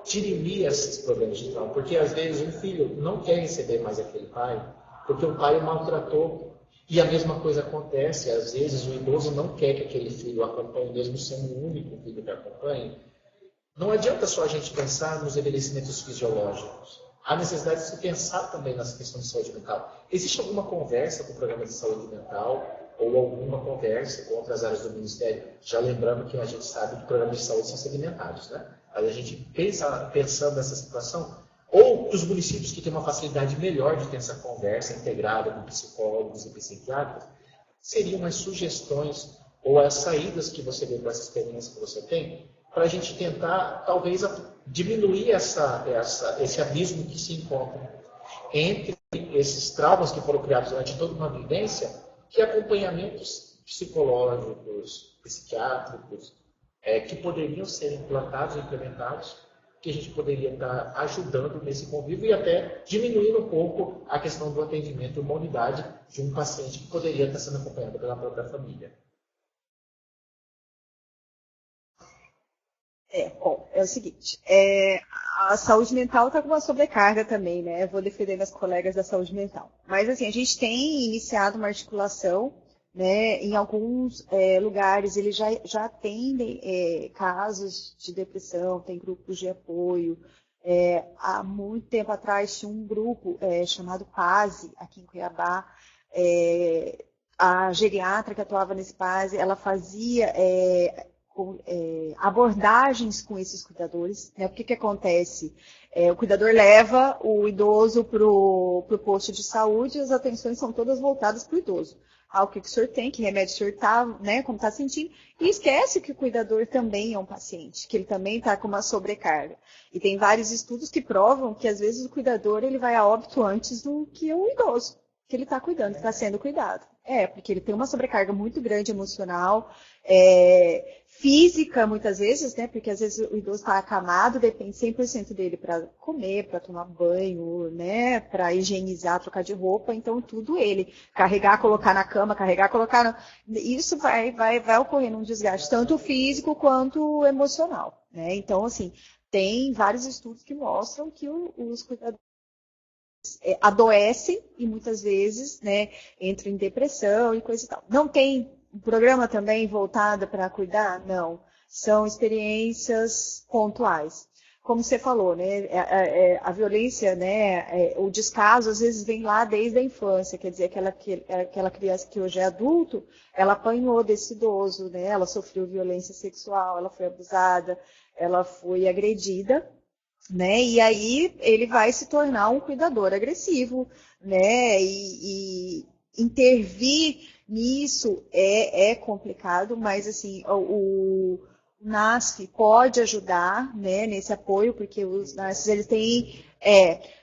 dirimir esses problemas de trauma? Porque às vezes um filho não quer receber mais aquele pai, porque o pai o maltratou. E a mesma coisa acontece, às vezes o idoso não quer que aquele filho o acompanhe, mesmo sendo o único filho que acompanhe. Não adianta só a gente pensar nos envelhecimentos fisiológicos. Há necessidade de se pensar também nessa questão de saúde mental. Existe alguma conversa com o programa de saúde mental ou alguma conversa com outras áreas do Ministério? Já lembrando que a gente sabe que programas de saúde são segmentados, né? Aí a gente pensando nessa situação, ou os municípios que têm uma facilidade melhor de ter essa conversa integrada com psicólogos e psiquiatras, seriam as sugestões ou as saídas que você vê com essa experiência que você tem, para a gente tentar, talvez, diminuir esse abismo que se encontra entre esses traumas que foram criados durante toda uma vivência e acompanhamentos psicológicos, psiquiátricos, que poderiam ser implantados, implementados, que a gente poderia estar ajudando nesse convívio e até diminuindo um pouco a questão do atendimento, uma unidade de um paciente que poderia estar sendo acompanhado pela própria família. É o seguinte, a saúde mental está com uma sobrecarga também, né? Eu vou defender meus colegas da saúde mental. Mas, assim, a gente tem iniciado uma articulação, né? Em alguns lugares eles já atendem casos de depressão, tem grupos de apoio. Há muito tempo atrás tinha um grupo chamado PASE, aqui em Cuiabá. A geriatra que atuava nesse PASE, ela fazia abordagens com esses cuidadores, né? O que acontece? O cuidador leva o idoso para o posto de saúde e as atenções são todas voltadas para o idoso. O que o senhor tem, que remédio o senhor está, né, como está sentindo, e esquece que o cuidador também é um paciente, que ele também está com uma sobrecarga. E tem vários estudos que provam que às vezes o cuidador ele vai a óbito antes do que o idoso. que ele está cuidando, que está sendo cuidado. Porque ele tem uma sobrecarga muito grande emocional, física muitas vezes, né? Porque às vezes o idoso está acamado, depende 100% dele para comer, para tomar banho, né? Para higienizar, trocar de roupa, então tudo ele. Carregar, colocar na cama, carregar, colocar... Isso vai ocorrendo um desgaste, tanto físico quanto emocional, né? Então, assim, tem vários estudos que mostram que os cuidadores adoecem e muitas vezes, né, entram em depressão e coisa e tal. Não tem um programa também voltado para cuidar? Não. São experiências pontuais. Como você falou, né, a violência, né, o descaso, às vezes vem lá desde a infância, quer dizer, aquela criança que hoje é adulto, ela apanhou desse idoso, né, ela sofreu violência sexual, ela foi abusada, ela foi agredida, né? E aí ele vai se tornar um cuidador agressivo, né? E intervir nisso é complicado, mas assim, o NASF pode ajudar, né, nesse apoio, porque os NASFs, eles têm...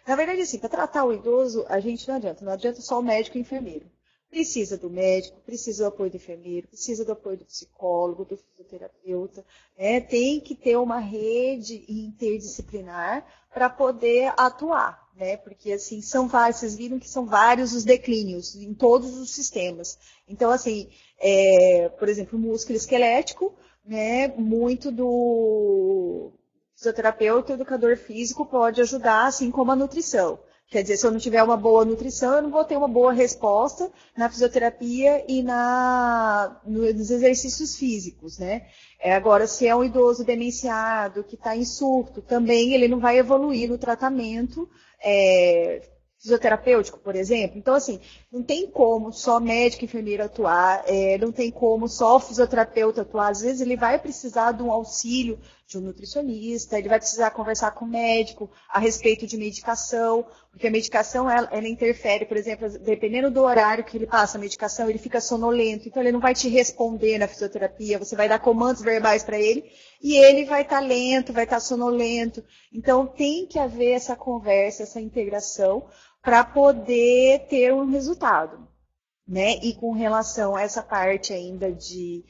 na verdade, assim, para tratar o idoso, a gente não adianta só o médico e o enfermeiro. Precisa do médico, precisa do apoio do enfermeiro, precisa do apoio do psicólogo, do fisioterapeuta, né? Tem que ter uma rede interdisciplinar para poder atuar, né? Porque assim, são vários, vocês viram que são vários os declínios em todos os sistemas. Então, assim, por exemplo, o músculo esquelético, né? Muito do fisioterapeuta e educador físico pode ajudar, assim como a nutrição. Quer dizer, se eu não tiver uma boa nutrição, eu não vou ter uma boa resposta na fisioterapia e nos exercícios físicos, né? Agora, se é um idoso demenciado, que está em surto, também ele não vai evoluir no tratamento fisioterapêutico, por exemplo. Então, assim, não tem como só médico e enfermeiro atuar, não tem como só o fisioterapeuta atuar. Às vezes ele vai precisar de um auxílio de um nutricionista, ele vai precisar conversar com o médico a respeito de medicação, porque a medicação, ela interfere, por exemplo, dependendo do horário que ele passa a medicação, ele fica sonolento, então ele não vai te responder na fisioterapia, você vai dar comandos verbais para ele, e ele vai estar lento, vai estar sonolento. Então tem que haver essa conversa, essa integração, para poder ter um resultado, né? E com relação a essa parte ainda de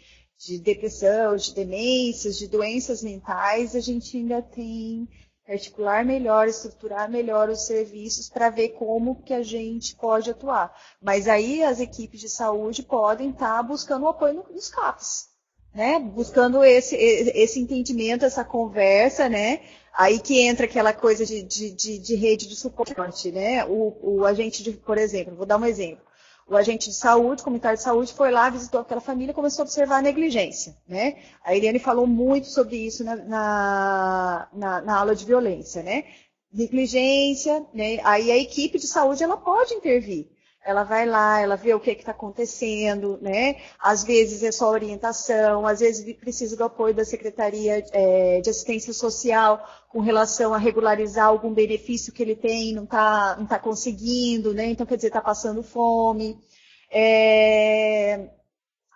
depressão, de demências, de doenças mentais, a gente ainda tem que articular melhor, estruturar melhor os serviços para ver como que a gente pode atuar. Mas aí as equipes de saúde podem estar buscando o apoio nos CAPs, né? Buscando esse entendimento, essa conversa, né? Aí que entra aquela coisa de rede de suporte, né? O agente, por exemplo, vou dar um exemplo. O agente de saúde, comunitário de saúde, foi lá, visitou aquela família e começou a observar a negligência, né? A Eliane falou muito sobre isso na aula de violência, né? Negligência, né? Aí a equipe de saúde, ela pode intervir. Ela vai lá, ela vê o que está acontecendo, né? Às vezes é só orientação, às vezes precisa do apoio da Secretaria de Assistência Social com relação a regularizar algum benefício que ele tem, não tá conseguindo, né? Então, quer dizer, está passando fome.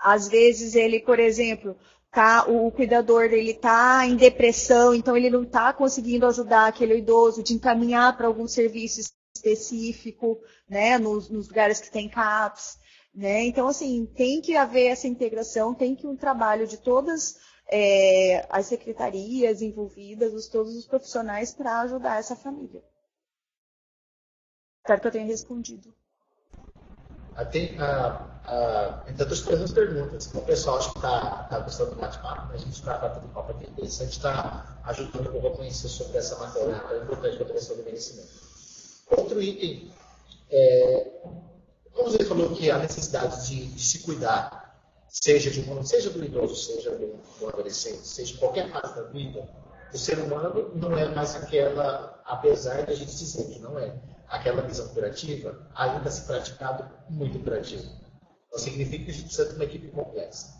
Às vezes ele, por exemplo, o cuidador ele está em depressão, então ele não está conseguindo ajudar aquele idoso de encaminhar para algum serviço específico, né, nos lugares que tem CAPs, né? Então, assim, tem que haver essa integração, tem que um trabalho de todas as secretarias envolvidas, todos os profissionais para ajudar essa família. Espero que eu tenha respondido. Ainda estou esperando as perguntas. O pessoal acho que está gostando do bate-papo, a gente está batendo papo aqui interessante, está ajudando o povo a conhecer sobre essa matéria tão importante para a prevenção do envelhecimento. Outro item, como você falou que a necessidade de se cuidar, seja do idoso, seja do adolescente, seja de qualquer fase da vida, o ser humano não é mais aquela, apesar de a gente dizer que não é, aquela visão curativa, ainda se praticado muito curativo. Então significa que a gente precisa de uma equipe complexa.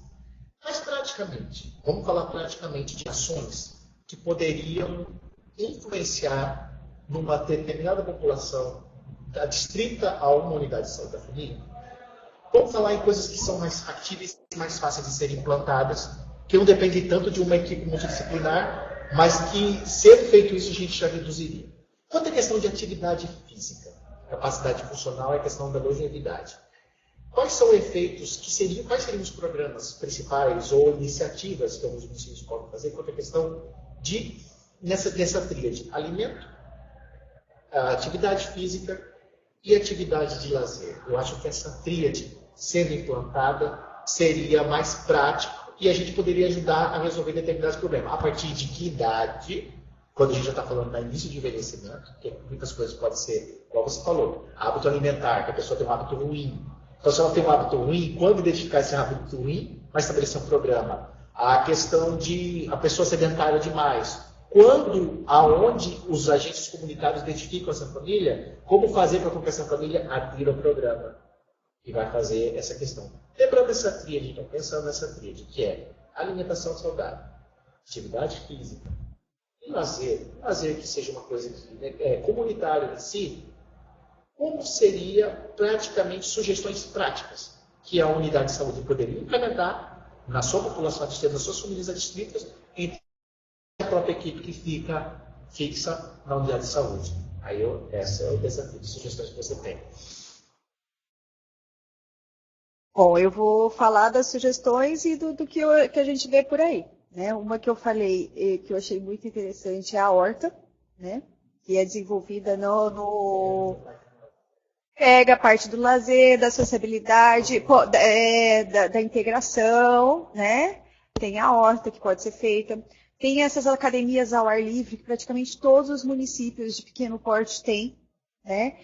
Mas praticamente, vamos falar praticamente de ações que poderiam influenciar numa determinada população adstrita a uma unidade de saúde da família. Vamos falar em coisas que são mais factíveis e mais fáceis de serem implantadas, que não dependem tanto de uma equipe multidisciplinar, mas que, ser feito isso, a gente já reduziria. Quanto à questão de atividade física, capacidade funcional é a questão da longevidade. Quais são efeitos quais seriam os programas principais ou iniciativas que alguns municípios podem fazer quanto à questão nessa tríade: alimento, atividade física e atividade de lazer? Eu acho que essa tríade, sendo implantada, seria mais prático e a gente poderia ajudar a resolver determinados problemas. A partir de que idade, quando a gente já está falando do início de envelhecimento, porque muitas coisas podem ser, como você falou, hábito alimentar, que a pessoa tem um hábito ruim. Então, se ela tem um hábito ruim, quando identificar esse hábito ruim, vai estabelecer um programa. A questão de a pessoa sedentária demais. Aonde os agentes comunitários identificam essa família, como fazer para que essa família adira ao programa? E vai fazer essa questão. Lembrando essa tríade, então, pensando nessa tríade, que é alimentação saudável, atividade física e lazer. Lazer que seja uma coisa comunitária em si, como seria praticamente sugestões práticas que a unidade de saúde poderia implementar na sua população adstrita, nas suas famílias adstritas, entre a própria equipe que fica fixa na unidade de saúde. Aí esse é o desafio de sugestões que você tem. Bom, eu vou falar das sugestões e do que a gente vê por aí. Né? Uma que eu falei, que eu achei muito interessante, é a horta, né? Que é desenvolvida pega a parte do lazer, da sociabilidade, da integração, né? Tem a horta que pode ser feita. Tem essas academias ao ar livre que praticamente todos os municípios de pequeno porte têm, né?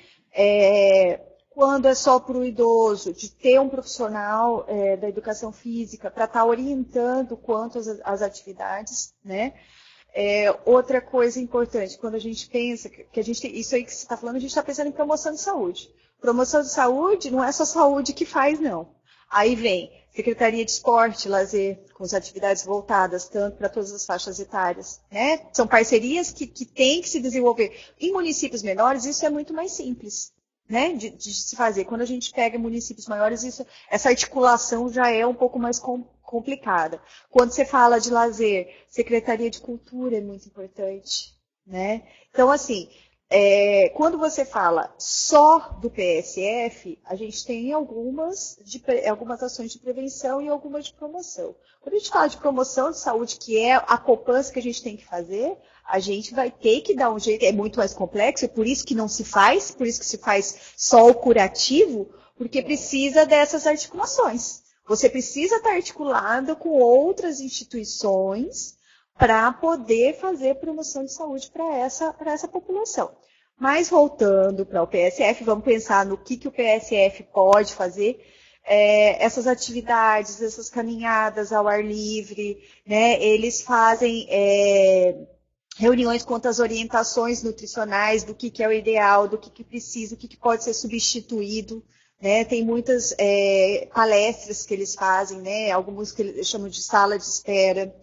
Quando é só para o idoso, de ter um profissional da educação física para estar orientando quanto às atividades, né? Outra coisa importante, quando a gente pensa que a gente tem, isso aí que você está falando, a gente está pensando em promoção de saúde. Promoção de saúde não é só saúde que faz, não. Aí vem Secretaria de Esporte, Lazer, com as atividades voltadas tanto para todas as faixas etárias, né? São parcerias que têm que se desenvolver. Em municípios menores, isso é muito mais simples, né, de se fazer. Quando a gente pega municípios maiores, essa articulação já é um pouco mais complicada. Quando você fala de lazer, Secretaria de Cultura é muito importante, né? Então, assim, quando você fala só do PSF, a gente tem algumas ações de prevenção e algumas de promoção. Quando a gente fala de promoção de saúde, que é a poupança que a gente tem que fazer, a gente vai ter que dar um jeito, é muito mais complexo, é por isso que não se faz, por isso que se faz só o curativo, porque precisa dessas articulações. Você precisa estar articulado com outras instituições para poder fazer promoção de saúde para essa população. Mas voltando para o PSF, vamos pensar no que o PSF pode fazer. Essas atividades, essas caminhadas ao ar livre, né, eles fazem reuniões quanto às orientações nutricionais, do que é o ideal, do que precisa, o que pode ser substituído. Né? Tem muitas palestras que eles fazem, né? Algumas que eles chamam de sala de espera.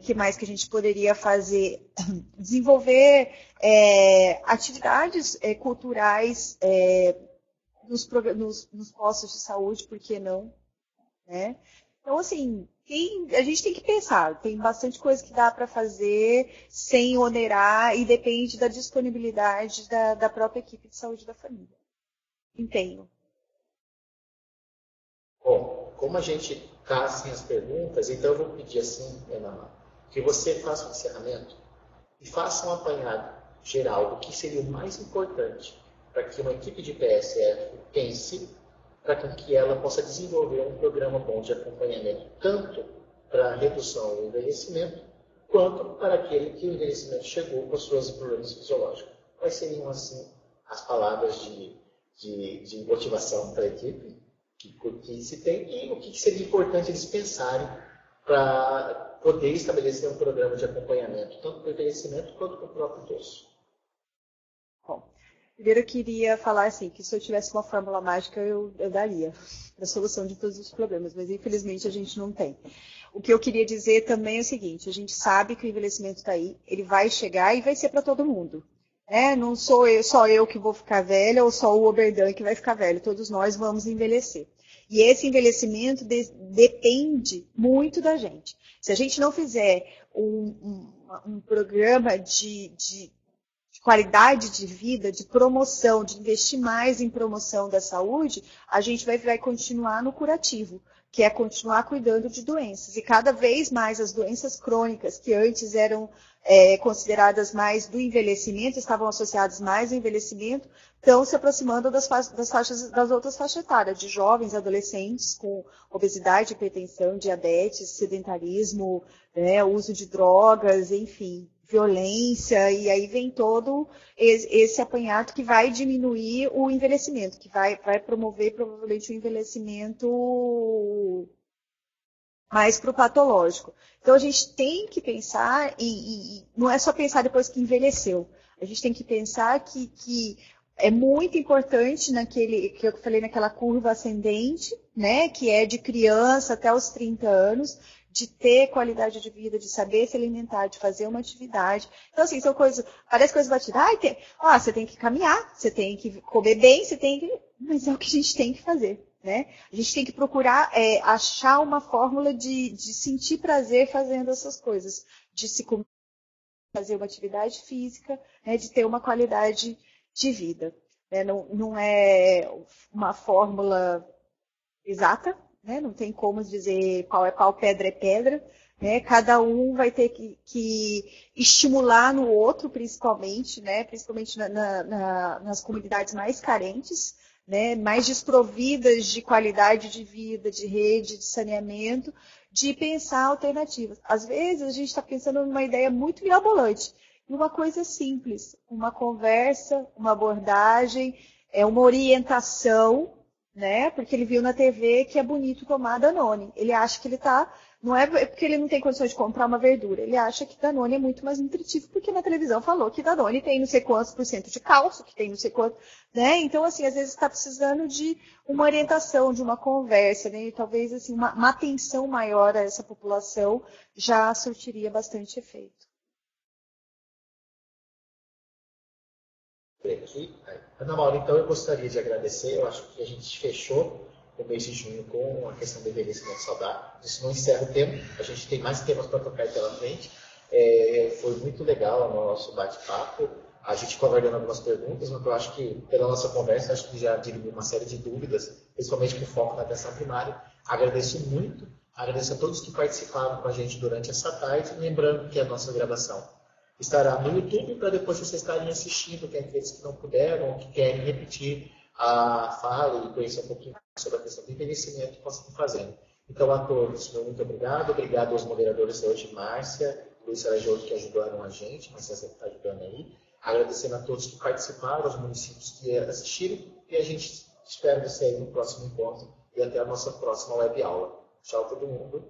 Que mais que a gente poderia fazer? Desenvolver atividades culturais nos postos de saúde, por que não? Né? Então, assim, a gente tem que pensar, tem bastante coisa que dá para fazer sem onerar e depende da disponibilidade da própria equipe de saúde da família. Empenho. Bom, como a gente está sem as perguntas, então eu vou pedir assim, Ana, que você faça um encerramento e faça um apanhado geral do que seria o mais importante para que uma equipe de PSF pense para que ela possa desenvolver um programa bom de acompanhamento, tanto para a redução do envelhecimento, quanto para aquele que o envelhecimento chegou com os seus problemas fisiológicos. Quais seriam, assim, as palavras de motivação para a equipe que se tem e o que seria importante eles pensarem para poder estabelecer um programa de acompanhamento, tanto para o envelhecimento quanto para o próprio idoso? Bom, primeiro eu queria falar assim, que se eu tivesse uma fórmula mágica, eu daria para a solução de todos os problemas, mas infelizmente a gente não tem. O que eu queria dizer também é o seguinte, a gente sabe que o envelhecimento está aí, ele vai chegar e vai ser para todo mundo. Não sou só eu que vou ficar velha ou só o Oberdan que vai ficar velho, todos nós vamos envelhecer. E esse envelhecimento depende muito da gente. Se a gente não fizer um programa de qualidade de vida, de promoção, de investir mais em promoção da saúde, a gente vai continuar no curativo, que é continuar cuidando de doenças. E cada vez mais as doenças crônicas, que antes eram consideradas mais do envelhecimento, estavam associadas mais ao envelhecimento, estão se aproximando das outras faixas etárias, de jovens, adolescentes com obesidade, hipertensão, diabetes, sedentarismo, uso de drogas, enfim, violência, e aí vem todo esse apanhado que vai diminuir o envelhecimento, que vai promover provavelmente o envelhecimento mais para o patológico. Então a gente tem que pensar, não é só pensar depois que envelheceu, a gente tem que pensar que é muito importante naquele que eu falei, naquela curva ascendente, né, que é de criança até os 30 anos, de ter qualidade de vida, de saber se alimentar, de fazer uma atividade. Então, assim, são coisas, parece coisas batidas. Você tem que caminhar, você tem que comer bem, mas é o que a gente tem que fazer, né? A gente tem que procurar achar uma fórmula de sentir prazer fazendo essas coisas, de se fazer uma atividade física, né, de ter uma qualidade de vida. Né? Não é uma fórmula exata, né? Não tem como dizer pau é pau, pedra é pedra. Né? Cada um vai ter que estimular no outro, principalmente, né? Principalmente nas comunidades mais carentes, né? Mais desprovidas de qualidade de vida, de rede, de saneamento, de pensar alternativas. Às vezes a gente está pensando numa ideia muito mirabolante, numa coisa simples, uma conversa, uma abordagem, uma orientação, né? Porque ele viu na TV que é bonito tomar Danone. Ele acha que ele está... Não é porque ele não tem condições de comprar uma verdura. Ele acha que Danone é muito mais nutritivo, porque na televisão falou que Danone tem não sei quantos % de cálcio, que tem não sei quanto, né? Então, assim, às vezes está precisando de uma orientação, de uma conversa, né? E talvez, assim, uma atenção maior a essa população já surtiria bastante efeito. Aqui. Ana Maura, então eu gostaria de agradecer. Eu acho que a gente fechou o mês de junho com a questão do envelhecimento saudável. Isso não encerra o tema, a gente tem mais temas para tocar aí pela frente. Foi muito legal o nosso bate-papo. A gente ficou aguardando algumas perguntas, mas eu acho que, pela nossa conversa, acho que já dirimiu uma série de dúvidas, principalmente com foco na atenção primária. Agradeço muito, agradeço a todos que participaram com a gente durante essa tarde, lembrando que a nossa gravação estará no YouTube, para depois vocês estarem assistindo, aqueles que não puderam, ou que querem repetir a fala e conhecer um pouquinho mais sobre a questão do envelhecimento, possam estar fazendo. Então, a todos, meu muito obrigado. Obrigado aos moderadores hoje, Márcia, Luiz Arajoso, que ajudaram a gente, mas você está ajudando aí. Agradecendo a todos que participaram, aos municípios que assistiram, e a gente espera você aí no próximo encontro e até a nossa próxima web aula. Tchau, todo mundo.